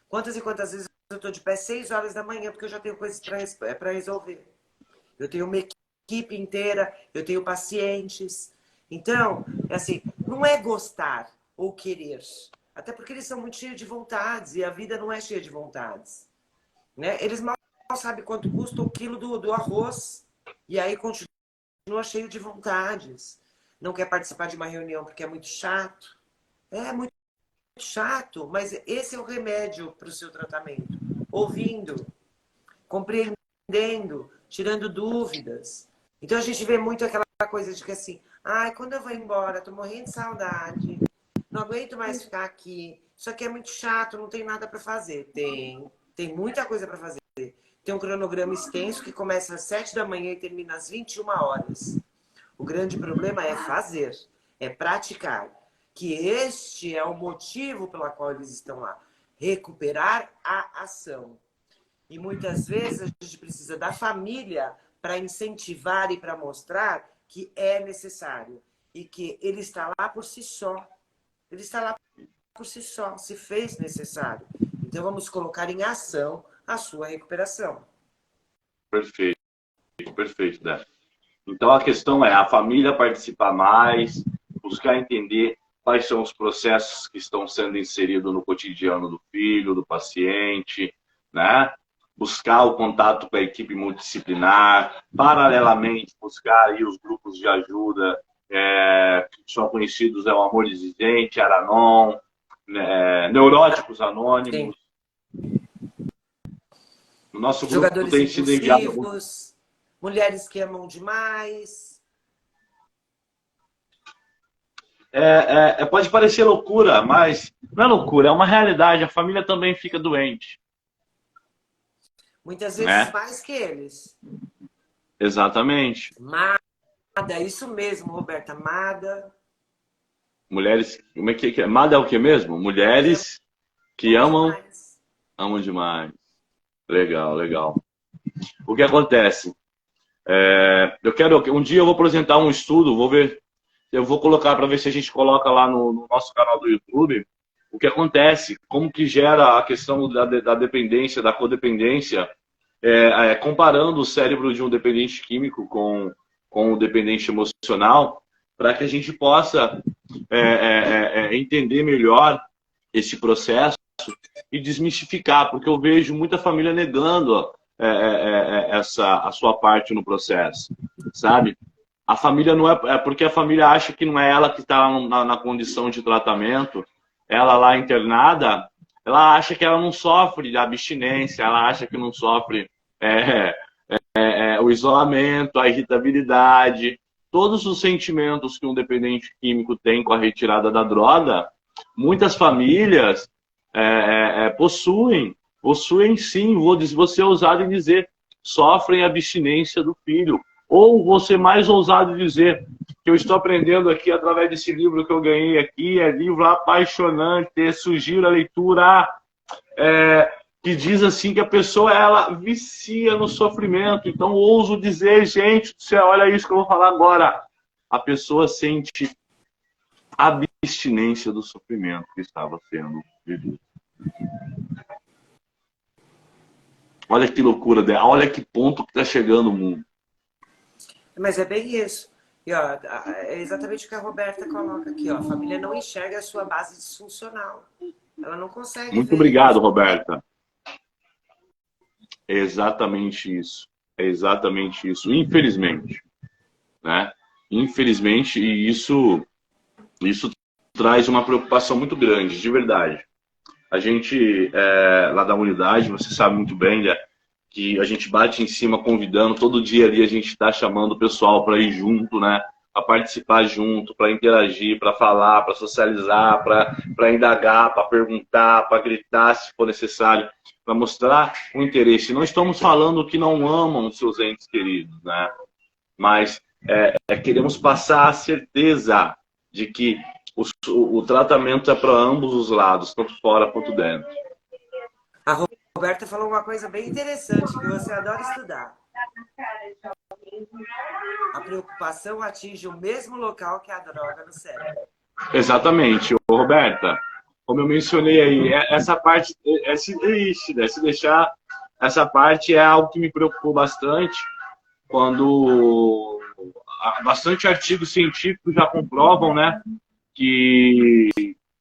Quantas e quantas vezes eu estou de pé 6 horas da manhã porque eu já tenho coisas para resolver. Eu tenho uma equipe inteira, eu tenho pacientes. Então, assim, não é gostar ou querer. Até porque eles são muito cheios de vontades e a vida não é cheia de vontades. Né? Eles mal sabem quanto custa o quilo do arroz e aí continua cheio de vontades. Não quer participar de uma reunião porque é muito chato. É muito chato, mas esse é o remédio para o seu tratamento. Ouvindo, compreendendo, tirando dúvidas. Então a gente vê muito aquela coisa de que assim, ai, quando eu vou embora, tô morrendo de saudade, não aguento mais ficar aqui, isso aqui é muito chato, não tem nada para fazer. Tem muita coisa para fazer. Tem um cronograma extenso que começa às 7 da manhã e termina às 21 horas. O grande problema é fazer, é praticar. Que este é o motivo pelo qual eles estão lá. Recuperar a ação. E muitas vezes a gente precisa da família para incentivar e para mostrar que é necessário. E que ele está lá por si só. Ele está lá por si só, se fez necessário. Então vamos colocar em ação a sua recuperação. Perfeito, perfeito, Dé. Então a questão é a família participar mais, buscar entender quais são os processos que estão sendo inseridos no cotidiano do filho, do paciente, né? Buscar o contato com a equipe multidisciplinar, paralelamente buscar aí os grupos de ajuda que são conhecidos, o Amor Exigente, Aranon, Neuróticos Anônimos. Sim. O nosso grupo Jogadores tem sido enviado... Mulheres que amam demais. Pode parecer loucura, mas não é loucura, é uma realidade. A família também fica doente. Muitas vezes mais que eles. Exatamente. Amada, isso mesmo, Roberta. Amada. Mulheres. Como é que é? Amada é o que mesmo? Mulheres que amam demais. Legal, legal. O que acontece? Um dia eu vou apresentar um estudo, vou ver eu vou colocar para ver se a gente coloca lá no nosso canal do YouTube o que acontece, como que gera a questão da dependência, da codependência, comparando o cérebro de um dependente químico com o dependente emocional, para que a gente possa entender melhor esse processo e desmistificar, porque eu vejo muita família negando a sua parte no processo, sabe? A família não é porque a família acha que não é ela que está na condição de tratamento, ela lá internada, ela acha que ela não sofre de abstinência, ela acha que não sofre o isolamento, a irritabilidade, todos os sentimentos que um dependente químico tem com a retirada da droga, muitas famílias possuem sim, vou ser ousado em dizer, sofrem abstinência do filho. Ou vou ser mais ousado em dizer que eu estou aprendendo aqui através desse livro que eu ganhei aqui, livro apaixonante, sugiro a leitura, que diz assim que a pessoa ela vicia no sofrimento. Então ouso dizer, gente do céu, olha isso que eu vou falar agora. A pessoa sente abstinência do sofrimento que estava sendo vivido. Olha que loucura dela, olha que ponto que está chegando o mundo. Mas é bem isso. E, ó, é exatamente o que a Roberta coloca aqui. Ó, a família não enxerga a sua base disfuncional. Ela não consegue Muito ver obrigado, isso. Roberta. É exatamente isso. É exatamente isso. Infelizmente. Né? Infelizmente, e isso traz uma preocupação muito grande, de verdade. A gente, lá da unidade, você sabe muito bem, né, que a gente bate em cima convidando, todo dia ali a gente está chamando o pessoal para ir junto, né, para participar junto, para interagir, para falar, para socializar, para indagar, para perguntar, para gritar se for necessário, para mostrar o interesse. Não estamos falando que não amam os seus entes queridos, né, mas queremos passar a certeza de que o tratamento é para ambos os lados, tanto fora quanto dentro. A Roberta falou uma coisa bem interessante, que você adora estudar. A preocupação atinge o mesmo local que a droga no cérebro. Exatamente. Roberta, como eu mencionei aí, essa parte, se deixar, essa parte é algo que me preocupou bastante, quando bastante artigos científicos já comprovam, né, que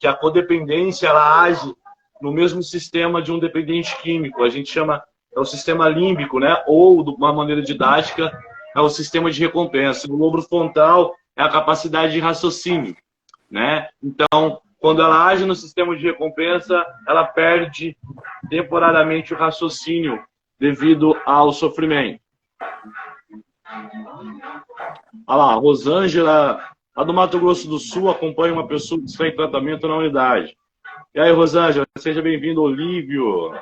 a codependência ela age no mesmo sistema de um dependente químico. A gente chama, é o sistema límbico, né? Ou, de uma maneira didática, é o sistema de recompensa. O lobo frontal é a capacidade de raciocínio, né? Então, quando ela age no sistema de recompensa, ela perde temporariamente o raciocínio devido ao sofrimento. Olha lá, Rosângela, lá do Mato Grosso do Sul, acompanha uma pessoa que está em tratamento na unidade. E aí, Rosângela, seja bem-vindo, Olívio.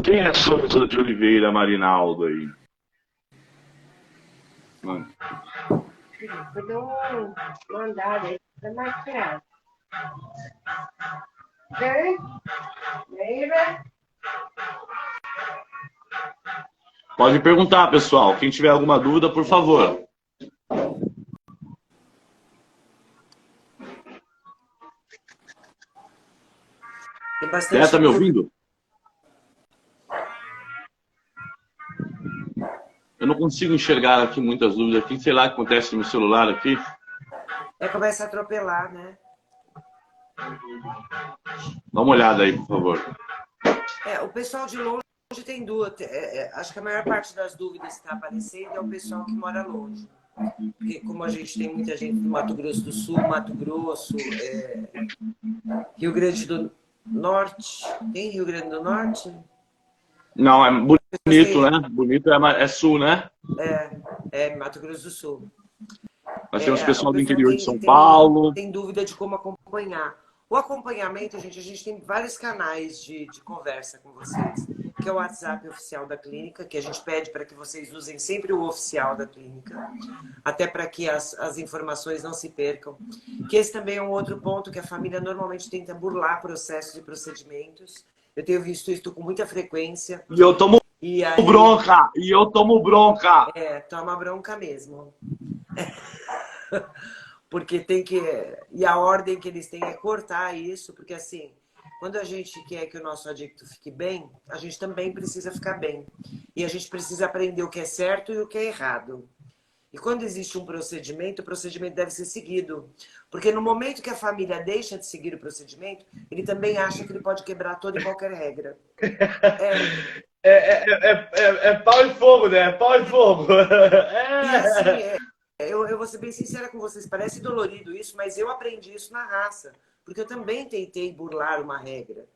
Quem é a Souza de Oliveira Marinaldo aí? Mano. Foi um andado aí, tá mais tirado. Pode perguntar, pessoal. Quem tiver alguma dúvida, por favor. Tá me ouvindo? Eu não consigo enxergar aqui muitas dúvidas aqui. Sei lá o que acontece no meu celular aqui. Começa a atropelar, né? Dá uma olhada aí, por favor. O pessoal de longe tem dúvida. Acho que a maior parte das dúvidas que está aparecendo é o pessoal que mora longe. Porque como a gente tem muita gente do Mato Grosso do Sul, Mato Grosso, Rio Grande do Norte. Tem Rio Grande do Norte? Não, é bonito, né? Bonito é sul, né? Mato Grosso do Sul. Nós temos pessoal do interior de São Paulo. Tem dúvida de como acompanhar. O acompanhamento, gente, a gente tem vários canais de conversa com vocês, que é o WhatsApp oficial da clínica, que a gente pede para que vocês usem sempre o oficial da clínica, até para que as informações não se percam. Que esse também é um outro ponto que a família normalmente tenta burlar processos e procedimentos. Eu tenho visto isso com muita frequência. E eu tomo E aí, Bronca! E eu tomo bronca! toma bronca mesmo. Porque tem que. E a ordem que eles têm é cortar isso, porque assim, quando a gente quer que o nosso adicto fique bem, a gente também precisa ficar bem. E a gente precisa aprender o que é certo e o que é errado. E quando existe um procedimento, o procedimento deve ser seguido. Porque no momento que a família deixa de seguir o procedimento, ele também acha que ele pode quebrar toda e qualquer regra. É pau e fogo, né? É pau e fogo. E assim, eu vou ser bem sincera com vocês, parece dolorido isso, mas eu aprendi isso na raça. Porque eu também tentei burlar uma regra.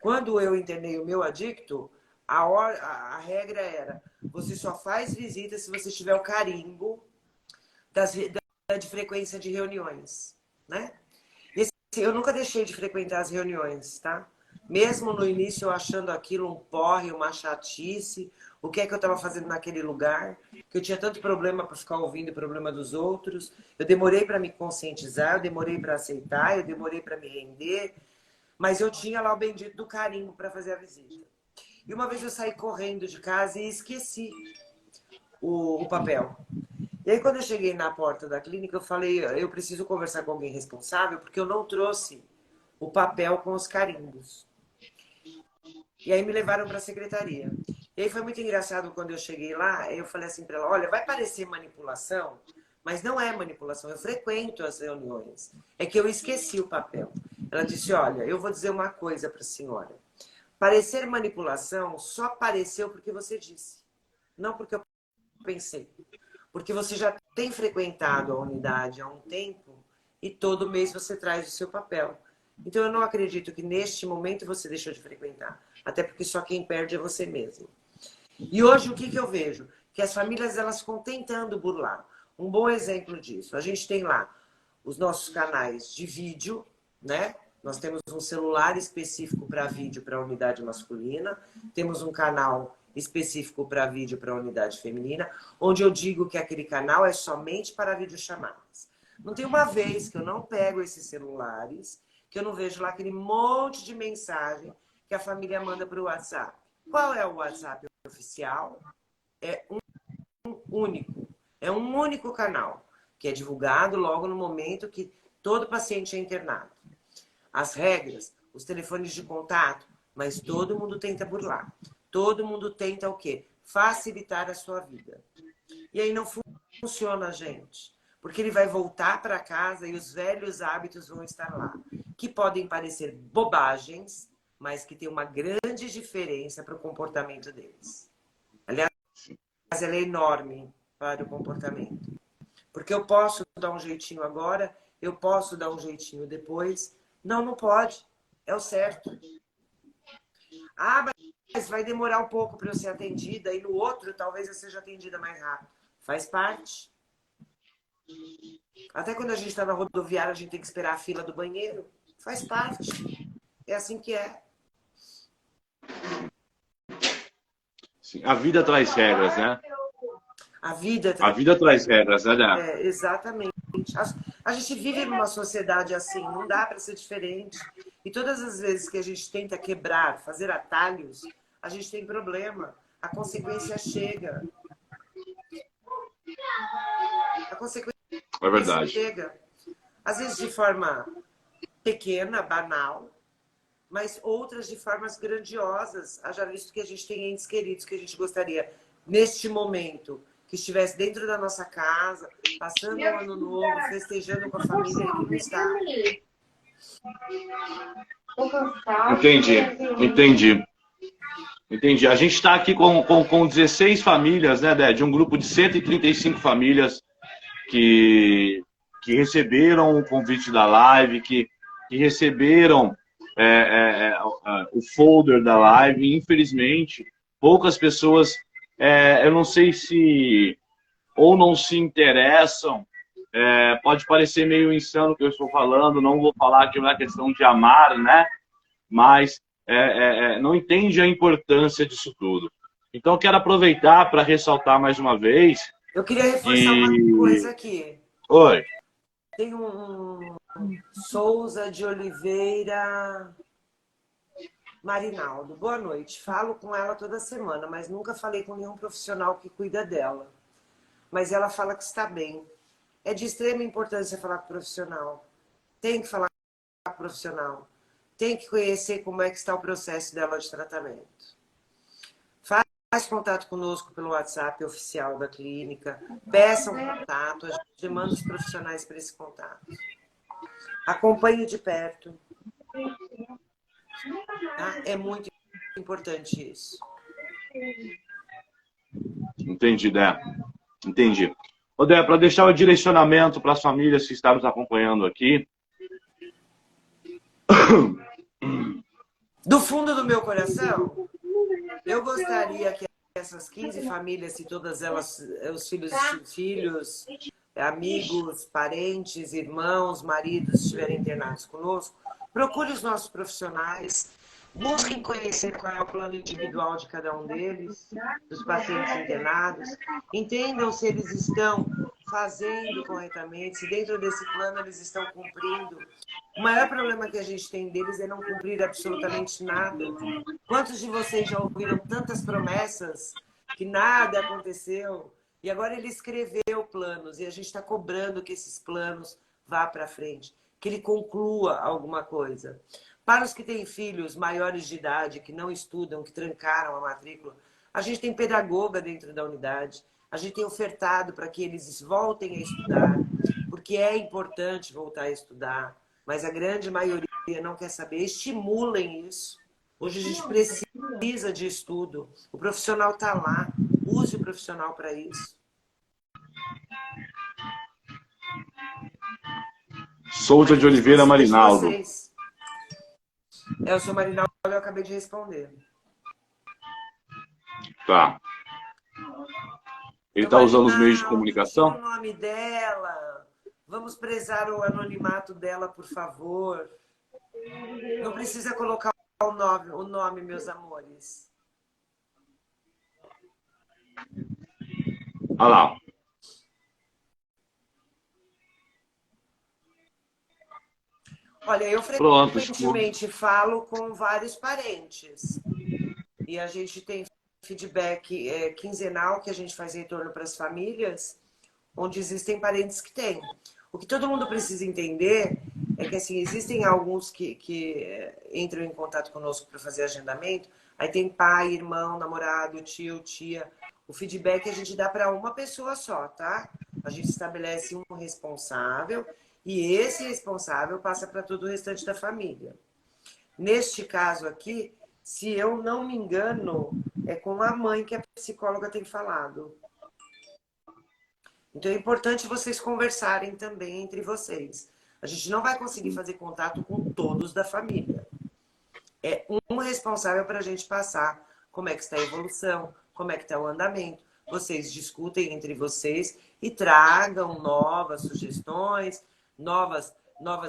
Quando eu internei o meu adicto, a regra era: você só faz visita se você tiver o carimbo de frequência de reuniões, né? E assim, eu nunca deixei de frequentar as reuniões, tá? Mesmo no início eu achando aquilo um porre, uma chatice, o que é que eu estava fazendo naquele lugar, que eu tinha tanto problema para ficar ouvindo o problema dos outros, eu demorei para me conscientizar, eu demorei para aceitar, eu demorei para me render, mas eu tinha lá o bendito do carimbo para fazer a visita. E uma vez eu saí correndo de casa e esqueci o papel. E aí, quando eu cheguei na porta da clínica, eu falei: eu preciso conversar com alguém responsável, porque eu não trouxe o papel com os carimbos. E aí me levaram para a secretaria. E aí foi muito engraçado quando eu cheguei lá, eu falei assim para ela: olha, vai parecer manipulação, mas não é manipulação, eu frequento as reuniões. É que eu esqueci o papel. Ela disse: olha, eu vou dizer uma coisa para a senhora. Parecer manipulação só apareceu porque você disse, não porque eu pensei. Porque você já tem frequentado a unidade há um tempo e todo mês você traz o seu papel. Então eu não acredito que neste momento você deixou de frequentar. Até porque só quem perde é você mesmo. E hoje o que eu vejo? Que as famílias elas ficam tentando burlar. Um bom exemplo disso. A gente tem lá os nossos canais de vídeo, né? Nós temos um celular específico para vídeo para a unidade masculina. Temos um canal específico para vídeo para a unidade feminina, onde eu digo que aquele canal é somente para videochamadas. Não tem uma vez que eu não pego esses celulares, que eu não vejo lá aquele monte de mensagem que a família manda para o WhatsApp. Qual é o WhatsApp oficial? É um único. É um único canal, que é divulgado logo no momento que todo paciente é internado. As regras, os telefones de contato, mas todo mundo tenta burlar. Todo mundo tenta o quê? Facilitar a sua vida. E aí não funciona, gente. Porque ele vai voltar para casa e os velhos hábitos vão estar lá. Que podem parecer bobagens, mas que tem uma grande diferença para o comportamento deles. Aliás, ela é enorme para o comportamento. Porque eu posso dar um jeitinho agora, eu posso dar um jeitinho depois. Não, não pode. É o certo. Ah, mas vai demorar um pouco para eu ser atendida e no outro talvez eu seja atendida mais rápido. Faz parte. Até quando a gente está na rodoviária, a gente tem que esperar a fila do banheiro. Faz parte. É assim que é. Sim, a vida traz regras, né? A vida... A vida traz regras, né? Exatamente. A gente vive numa sociedade assim, não dá para ser diferente. E todas as vezes que a gente tenta quebrar, fazer atalhos, a gente tem problema. A consequência chega. A consequência É verdade. chega. Às vezes de forma pequena, banal, mas outras de formas grandiosas. Haja visto que a gente tem entes queridos que a gente gostaria, neste momento, que estivesse dentro da nossa casa, passando um ano novo, festejando com a família e que não está. Entendi. A gente está aqui com 16 famílias, né, Dé? De um grupo de 135 famílias que receberam o convite da live, que receberam o folder da live. Infelizmente, poucas pessoas, eu não sei se ou não se interessam. Pode parecer meio insano o que eu estou falando, não vou falar que não é questão de amar, né? Mas não entende a importância disso tudo. Então, eu quero aproveitar para ressaltar mais uma vez. Eu queria reforçar uma coisa aqui. Oi. Tem um Souza de Oliveira. Marinaldo, boa noite. Falo com ela toda semana, mas nunca falei com nenhum profissional que cuida dela. Mas ela fala que está bem. É de extrema importância falar com o profissional. Tem que falar com o profissional. Tem que conhecer como é que está o processo dela de tratamento. Faz contato conosco pelo WhatsApp oficial da clínica. Peça um contato. A gente manda os profissionais para esse contato. Acompanhe de perto. Tá? É muito importante isso. Entendi, Dé. Entendi. Ô, Dé, para deixar o direcionamento para as famílias que estão nos acompanhando aqui. Do fundo do meu coração, eu gostaria que essas 15 famílias, se todas elas, os filhos, amigos, parentes, irmãos, maridos estiverem internados conosco, procure os nossos profissionais, busquem conhecer qual é o plano individual de cada um deles, dos pacientes internados, entendam se eles estão fazendo corretamente, se dentro desse plano eles estão cumprindo. O maior problema que a gente tem deles é não cumprir absolutamente nada. Quantos de vocês já ouviram tantas promessas que nada aconteceu? E agora ele escreveu planos e a gente está cobrando que esses planos vá para frente, que ele conclua alguma coisa. Para os que têm filhos maiores de idade, que não estudam, que trancaram a matrícula, a gente tem pedagoga dentro da unidade, a gente tem ofertado para que eles voltem a estudar, porque é importante voltar a estudar, mas a grande maioria não quer saber. Estimulem isso. Hoje a gente precisa de estudo. O profissional está lá. Use o profissional para isso. Souza de Oliveira Marinaldo. O seu Marinaldo, eu acabei de responder. Tá. Ele está usando os meios de comunicação? Tira o nome dela. Vamos prezar o anonimato dela, por favor. Não precisa colocar o nome, meus amores. Olha lá. Olha, eu frequentemente falo com vários parentes. E a gente tem feedback quinzenal que a gente faz retorno para as famílias, onde existem parentes que têm. O que todo mundo precisa entender é que assim, existem alguns que entram em contato conosco para fazer agendamento, aí tem pai, irmão, namorado, tio, tia. O feedback a gente dá para uma pessoa só, tá? A gente estabelece um responsável e esse responsável passa para todo o restante da família. Neste caso aqui, se eu não me engano, é com a mãe que a psicóloga tem falado. Então é importante vocês conversarem também entre vocês. A gente não vai conseguir fazer contato com todos da família. É um responsável para a gente passar como é que está a evolução, como é que está o andamento. Vocês discutem entre vocês e tragam novas sugestões, novas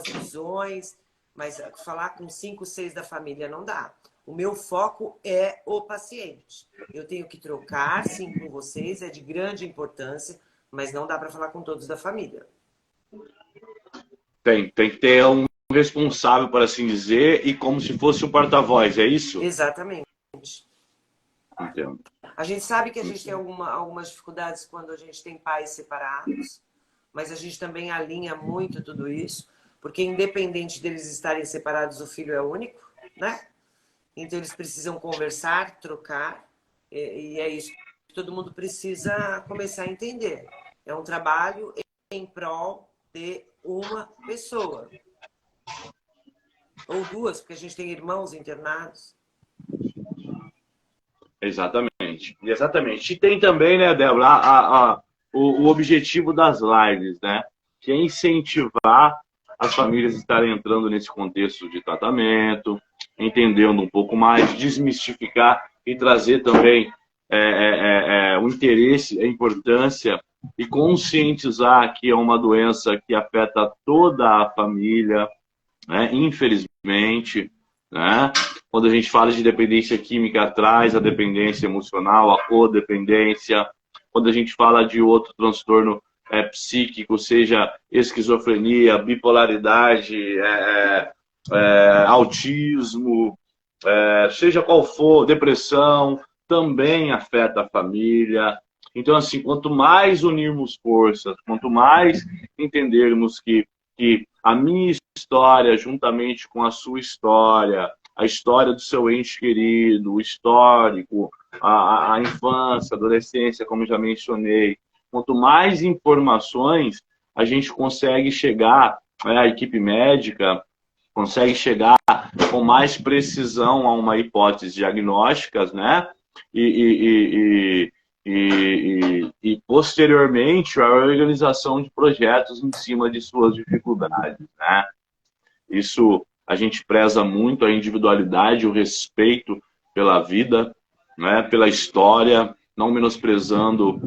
visões, mas falar com 5, 6 da família não dá. O meu foco é o paciente. Eu tenho que trocar, sim, com vocês, é de grande importância, mas não dá para falar com todos da família. Tem que ter um responsável, por assim dizer, e como se fosse um porta-voz, é isso? Exatamente. Entendo. A gente sabe que a gente tem algumas dificuldades quando a gente tem pais separados, mas a gente também alinha muito tudo isso, porque independente deles estarem separados, o filho é único, né? Então eles precisam conversar, trocar, e é isso que todo mundo precisa começar a entender. É um trabalho em prol de uma pessoa. Ou duas, porque a gente tem irmãos internados. Exatamente. Exatamente. E tem também, né, Débora, o objetivo das lives, né? Que é incentivar as famílias a estarem entrando nesse contexto de tratamento, entendendo um pouco mais, desmistificar e trazer também o interesse, a importância e conscientizar que é uma doença que afeta toda a família, né? Infelizmente, né? Quando a gente fala de dependência química, traz a dependência emocional, a codependência. Quando a gente fala de outro transtorno psíquico, seja esquizofrenia, bipolaridade, autismo, seja qual for, depressão, também afeta a família. Então, assim, quanto mais unirmos forças, quanto mais entendermos que a minha história, juntamente com a sua história, a história do seu ente querido, o histórico, a infância, a adolescência, como já mencionei, quanto mais informações a gente consegue chegar, a equipe médica consegue chegar com mais precisão a uma hipótese diagnóstica, né? E posteriormente a organização de projetos em cima de suas dificuldades, né? Isso a gente preza muito a individualidade, o respeito pela vida, né? Pela história, não menosprezando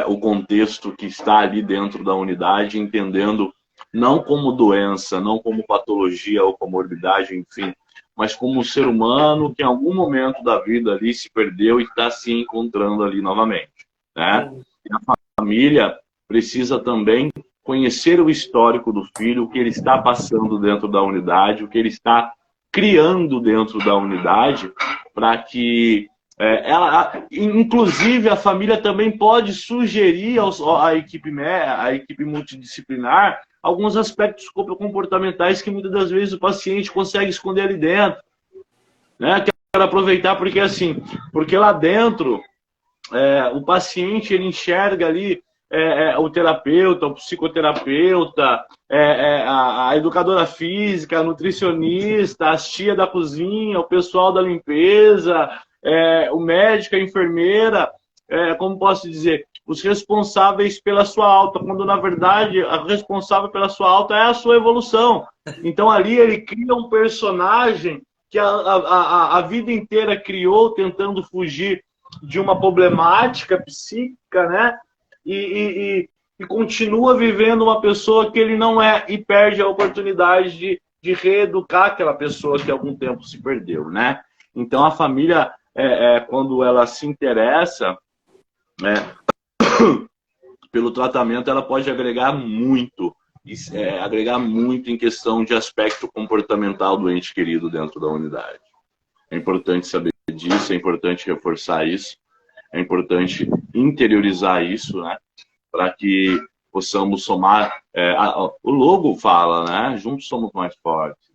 o contexto que está ali dentro da unidade, entendendo não como doença, não como patologia ou comorbidade, enfim, mas como um ser humano que em algum momento da vida ali se perdeu e está se encontrando ali novamente, né? E a família precisa também conhecer o histórico do filho, o que ele está passando dentro da unidade, o que ele está criando dentro da unidade, para que inclusive a família também pode sugerir à equipe multidisciplinar alguns aspectos comportamentais que muitas das vezes o paciente consegue esconder ali dentro, né? Quero aproveitar porque lá dentro o paciente ele enxerga ali o terapeuta, o psicoterapeuta, a educadora física, a nutricionista, a tia da cozinha, o pessoal da limpeza, o médico, a enfermeira, como posso dizer, os responsáveis pela sua alta, quando na verdade a responsável pela sua alta é a sua evolução. Então ali ele cria um personagem que a vida inteira criou tentando fugir de uma problemática psíquica, né? E continua vivendo uma pessoa que ele não é e perde a oportunidade de reeducar aquela pessoa que há algum tempo se perdeu, né? Então a família, quando ela se interessa pelo tratamento, ela pode agregar muito em questão de aspecto comportamental do ente querido dentro da unidade. É importante saber disso, é importante reforçar isso, é importante interiorizar isso, né? Para que possamos somar. O logo fala, né? Juntos somos mais fortes.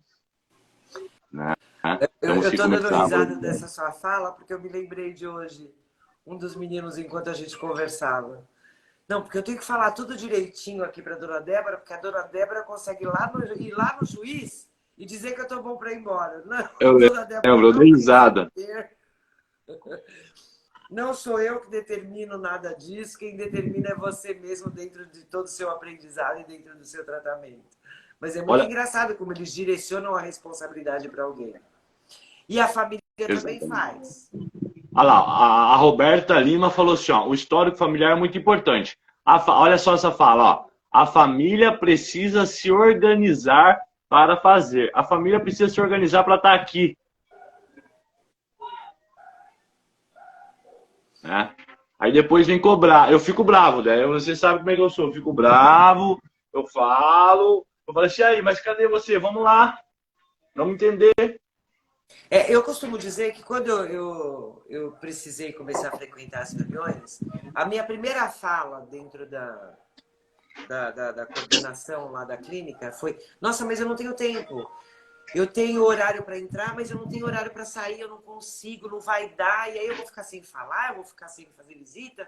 Né? Eu estou dando risada dessa sua fala, porque eu me lembrei de hoje, um dos meninos, enquanto a gente conversava. Não, porque eu tenho que falar tudo direitinho aqui para a dona Débora, porque a dona Débora consegue ir lá no juiz e dizer que eu estou bom para ir embora. Não, eu dei risada. Não sou eu que determino nada disso, quem determina é você mesmo dentro de todo o seu aprendizado e dentro do seu tratamento. Mas é muito engraçado como eles direcionam a responsabilidade para alguém. E a família também faz. Olha lá, a Roberta Lima falou assim, ó, o histórico familiar é muito importante. Olha só essa fala, ó. A família precisa se organizar para fazer. A família precisa se organizar para estar aqui. Né? Aí depois vem cobrar. Eu fico bravo, né? Você sabe como é que eu sou. Eu fico bravo, eu falo assim, aí, mas cadê você? Vamos lá. Vamos entender. Eu costumo dizer que quando eu precisei começar a frequentar as reuniões, a minha primeira fala dentro da coordenação lá da clínica foi: nossa, mas eu não tenho tempo. Eu tenho horário para entrar, mas eu não tenho horário para sair, eu não consigo, não vai dar. E aí eu vou ficar sem falar, eu vou ficar sem fazer visita.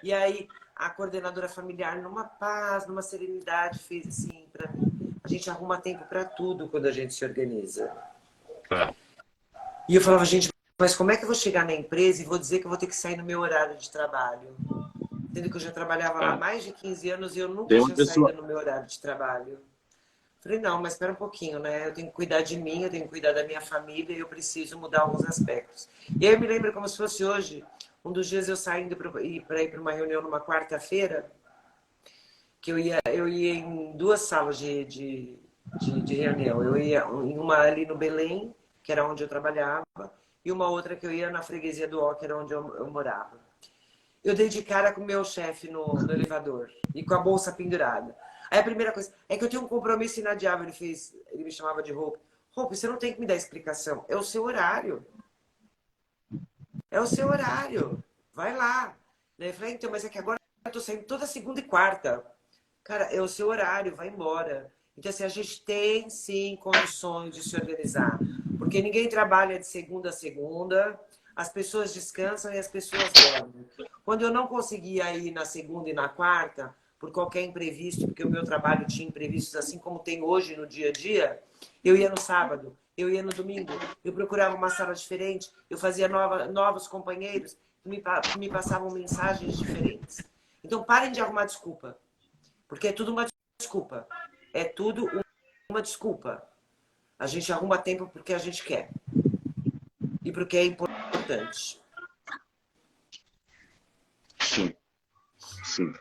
E aí a coordenadora familiar, numa paz, numa serenidade, fez assim para mim: a gente arruma tempo para tudo quando a gente se organiza. E eu falava: gente, mas como é que eu vou chegar na empresa e vou dizer que eu vou ter que sair no meu horário de trabalho? Sendo que eu já trabalhava lá há mais de 15 anos e eu nunca tinha saído no meu horário de trabalho. Falei: não, mas espera um pouquinho, né? Eu tenho que cuidar de mim, eu tenho que cuidar da minha família e eu preciso mudar alguns aspectos. E aí eu me lembro como se fosse hoje, um dos dias eu saindo para ir para uma reunião numa quarta-feira, que eu ia em duas salas de reunião. Eu ia em uma ali no Belém, que era onde eu trabalhava, e uma outra que eu ia na freguesia do Ó, que era onde eu morava. Eu dei de cara com o meu chefe no elevador e com a bolsa pendurada. Aí a primeira coisa é que eu tenho um compromisso inadiável. Ele me chamava de Roupa, você não tem que me dar explicação. É o seu horário. É o seu horário. Vai lá. Daí eu falei, então, mas é que agora eu tô saindo toda segunda e quarta. Cara, é o seu horário, vai embora. Então, assim, a gente tem, sim, condições de se organizar. Porque ninguém trabalha de segunda a segunda, as pessoas descansam e as pessoas dormem. Quando eu não conseguia ir na segunda e na quarta, por qualquer imprevisto, porque o meu trabalho tinha imprevistos, assim como tem hoje no dia a dia, eu ia no sábado, eu ia no domingo, eu procurava uma sala diferente, eu fazia novos companheiros que me passavam mensagens diferentes. Então, parem de arrumar desculpa. Porque é tudo uma desculpa. É tudo uma desculpa. A gente arruma tempo porque a gente quer. E porque é importante. Sim, sim.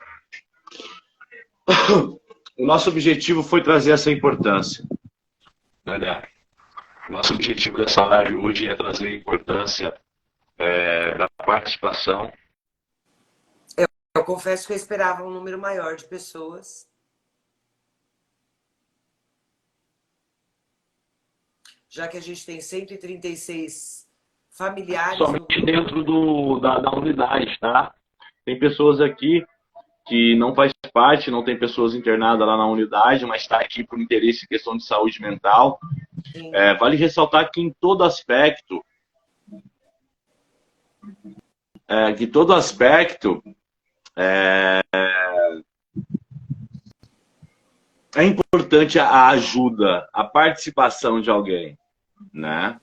O nosso objetivo foi trazer essa importância. Olha, nosso objetivo dessa live hoje é trazer a importância da participação. Eu confesso que eu esperava um número maior de pessoas. Já que a gente tem 136 familiares. Somente dentro da unidade, tá? Tem pessoas aqui que não faz parte, não tem pessoas internadas lá na unidade, mas está aqui por interesse em questão de saúde mental. Vale ressaltar que em todo aspecto, é importante a ajuda, a participação de alguém, né?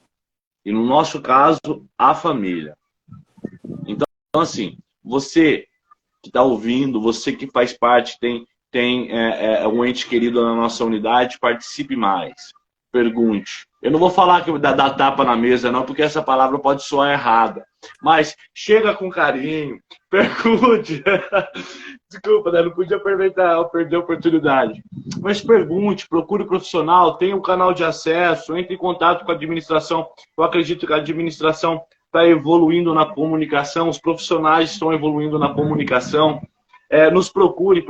E no nosso caso, a família. Então, assim, você que está ouvindo, você que faz parte, tem um ente querido na nossa unidade, participe mais. Pergunte. Eu não vou falar que dá tapa na mesa, não, porque essa palavra pode soar errada. Mas chega com carinho, pergunte. Desculpa, né? Não podia perder a oportunidade. Mas pergunte, procure profissional, tenha um canal de acesso, entre em contato com a administração. Eu acredito que a administração está evoluindo na comunicação, os profissionais estão evoluindo na comunicação. Nos procure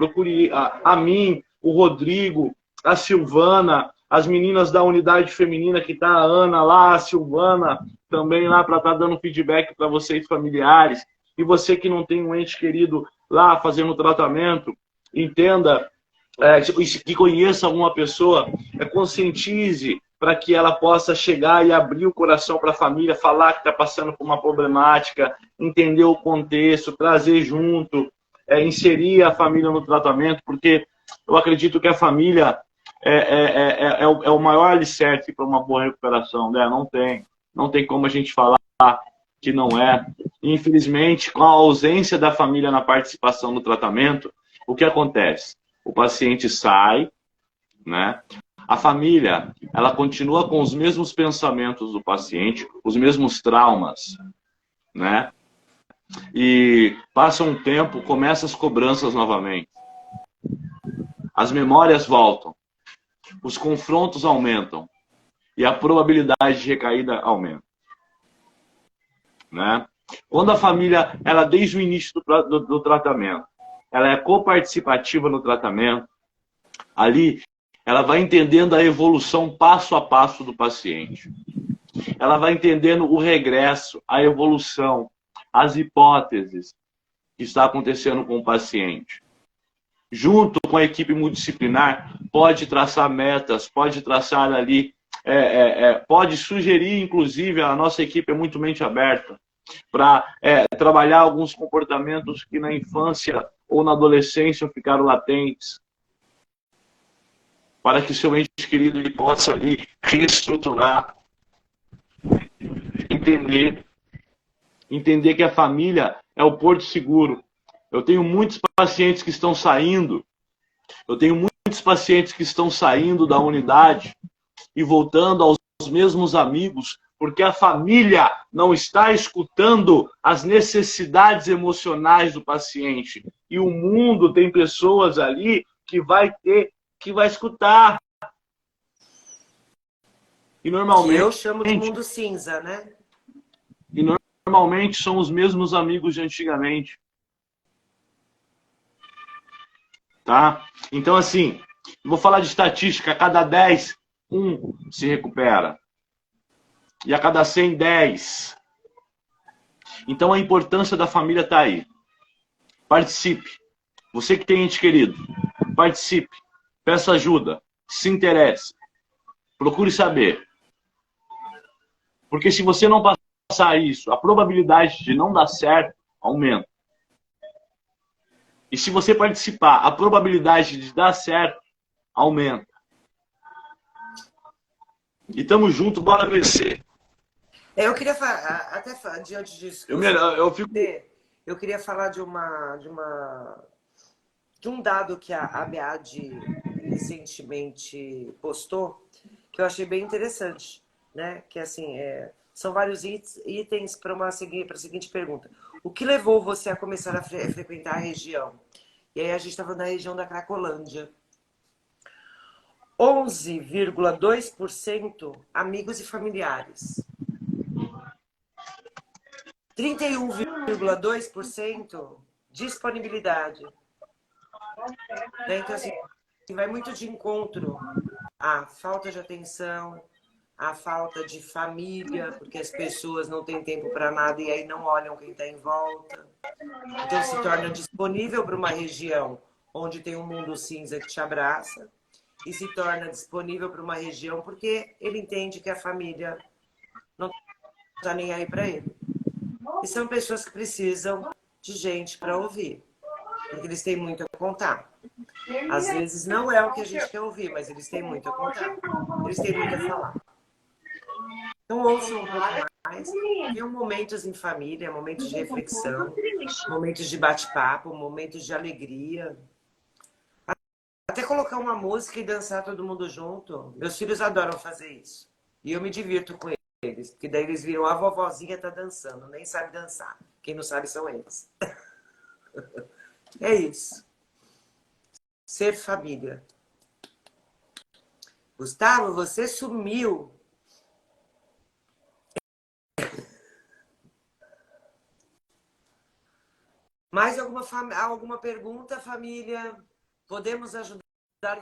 a mim, o Rodrigo, a Silvana, as meninas da unidade feminina, que está a Ana lá, a Silvana também lá, para estar dando feedback para vocês familiares. E você que não tem um ente querido lá fazendo tratamento, entenda, que conheça alguma pessoa, conscientize para que ela possa chegar e abrir o coração para a família, falar que está passando por uma problemática, entender o contexto, trazer junto, inserir a família no tratamento, porque eu acredito que a família é o maior alicerce para uma boa recuperação, né? Não tem como a gente falar que não é. Infelizmente, com a ausência da família na participação no tratamento, o que acontece? O paciente sai, né? A família, ela continua com os mesmos pensamentos do paciente, os mesmos traumas, né? E passa um tempo, começa as cobranças novamente. As memórias voltam, os confrontos aumentam e a probabilidade de recaída aumenta, né? Quando a família, ela desde o início do tratamento, ela é coparticipativa no tratamento, ali ela vai entendendo a evolução passo a passo do paciente. Ela vai entendendo o regresso, a evolução, as hipóteses que está acontecendo com o paciente. Junto com a equipe multidisciplinar, pode traçar metas, pode traçar ali, pode sugerir, inclusive, a nossa equipe é muito mente aberta, para trabalhar alguns comportamentos que na infância ou na adolescência ficaram latentes, para que seu ente querido ele possa ali reestruturar, entender que a família é o porto seguro. Eu tenho muitos pacientes que estão saindo, da unidade e voltando aos mesmos amigos, porque a família não está escutando as necessidades emocionais do paciente. E o mundo tem pessoas ali que vai escutar. E normalmente, que eu chamo de mundo cinza, né? E normalmente são os mesmos amigos de antigamente. Tá? Então, assim, vou falar de estatística. A cada 10 um se recupera. E a cada 100, 10. Então a importância da família está aí. Participe. Você que tem ente querido, participe. Peça ajuda. Se interesse. Procure saber. Porque se você não passar isso, a probabilidade de não dar certo aumenta. E se você participar, a probabilidade de dar certo aumenta. E tamo junto, bora vencer. Eu queria falar, até diante disso, eu queria falar de um dado que a BEAD recentemente postou, que eu achei bem interessante, né? Que assim, são vários itens para a seguinte pergunta: o que levou você a começar a frequentar a região? E aí a gente estava na região da Cracolândia. 11,2% amigos e familiares. 31,2% disponibilidade. Então, assim, vai muito de encontro à falta de atenção, à falta de família, porque as pessoas não têm tempo para nada e aí não olham quem está em volta. Então, se torna disponível para uma região onde tem um mundo cinza que te abraça e se torna disponível para uma região porque ele entende que a família não está nem aí para ele. E são pessoas que precisam de gente para ouvir, porque eles têm muito a contar. Às vezes não é o que a gente quer ouvir, mas eles têm muito a contar. Eles têm muito a falar. Então ouçam um pouco mais. Tenham momentos em família, momentos de reflexão, momentos de bate-papo, momentos de alegria. Até colocar uma música e dançar todo mundo junto. Meus filhos adoram fazer isso. E eu me divirto com eles, porque daí eles viram a vovozinha tá dançando, nem sabe dançar. Quem não sabe são eles. É isso. Ser família. Gustavo, você sumiu. Mais alguma pergunta, família? Podemos ajudar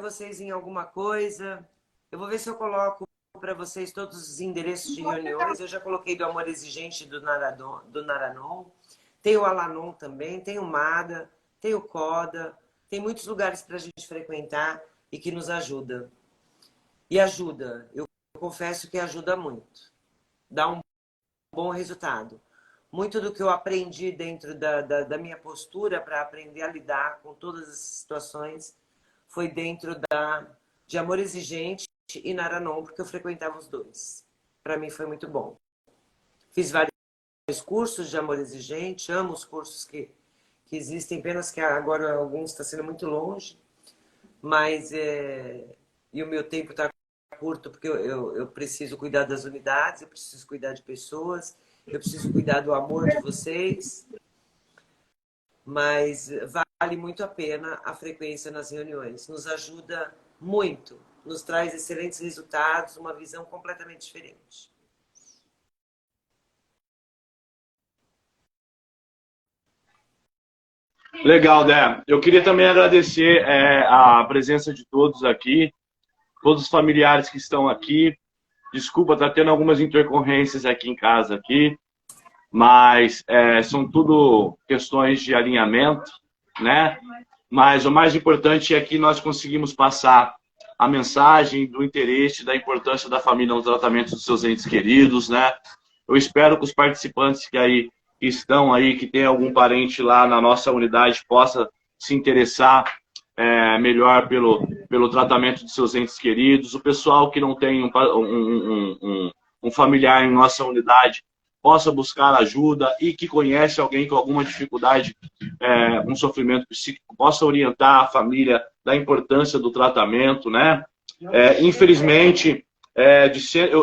vocês em alguma coisa? Eu vou ver se eu coloco para vocês todos os endereços de reuniões. Eu já coloquei do Amor Exigente do Naranon. Tem o Alanon também, tem o MADA, tem o CODA. Tem muitos lugares para a gente frequentar e que nos ajuda. E ajuda, eu confesso que ajuda muito. Dá um bom resultado. Muito do que eu aprendi dentro da minha postura para aprender a lidar com todas as situações foi dentro de Amor Exigente e Naranon, porque eu frequentava os dois. Para mim foi muito bom. Fiz vários cursos de Amor Exigente, amo os cursos que existem, apenas que agora alguns estão sendo muito longe, mas e o meu tempo está curto, porque eu preciso cuidar das unidades, eu preciso cuidar de pessoas, eu preciso cuidar do amor de vocês, mas vale muito a pena a frequência nas reuniões. Nos ajuda muito, nos traz excelentes resultados, uma visão completamente diferente. Legal, Dé. Eu queria também agradecer a presença de todos aqui, todos os familiares que estão aqui. Desculpa, tá tendo algumas intercorrências aqui em casa, mas são tudo questões de alinhamento, né? Mas o mais importante é que nós conseguimos passar a mensagem do interesse, da importância da família no tratamento dos seus entes queridos, né? Eu espero que os participantes que estão aí, que tem algum parente lá na nossa unidade, possa se interessar melhor pelo tratamento de seus entes queridos. O pessoal que não tem um familiar em nossa unidade possa buscar ajuda e que conhece alguém com alguma dificuldade, um sofrimento psíquico, possa orientar a família da importância do tratamento, né? Infelizmente,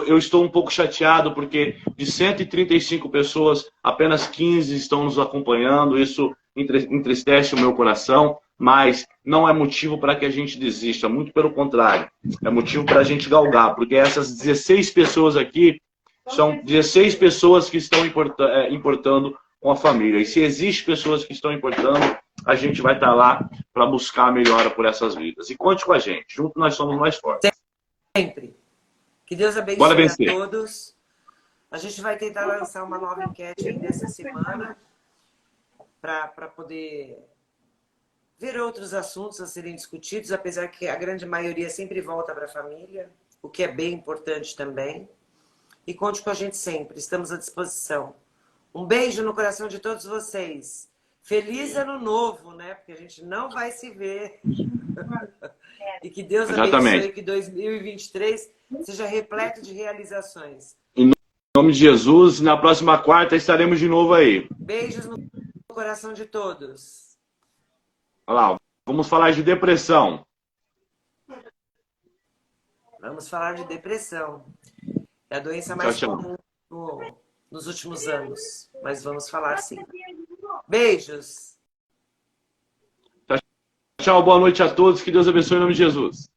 eu estou um pouco chateado porque de 135 pessoas, apenas 15 estão nos acompanhando. Isso entristece o meu coração, mas não é motivo para que a gente desista, muito pelo contrário. É motivo para a gente galgar, porque essas 16 pessoas aqui são 16 pessoas que estão importando com a família. E se existem pessoas que estão importando, a gente vai estar lá para buscar a melhora por essas vidas. E conte com a gente. Junto nós somos mais fortes. Sempre. Que Deus Bora abençoe a vencer. todos. A gente vai tentar lançar uma nova enquete ainda essa semana para poder ver outros assuntos a serem discutidos, apesar que a grande maioria sempre volta para a família, o que é bem importante também. E conte com a gente sempre, estamos à disposição. Um beijo no coração de todos vocês. Feliz ano novo, né? Porque a gente não vai se ver. E que Deus abençoe que 2023 seja repleto de realizações. Em nome de Jesus, na próxima quarta estaremos de novo aí. Beijos no coração de todos. Olha lá, vamos falar de depressão. Vamos falar de depressão. É a doença mais comum nos últimos anos. Mas vamos falar sim. Beijos. Tchau, boa noite a todos. Que Deus abençoe em nome de Jesus.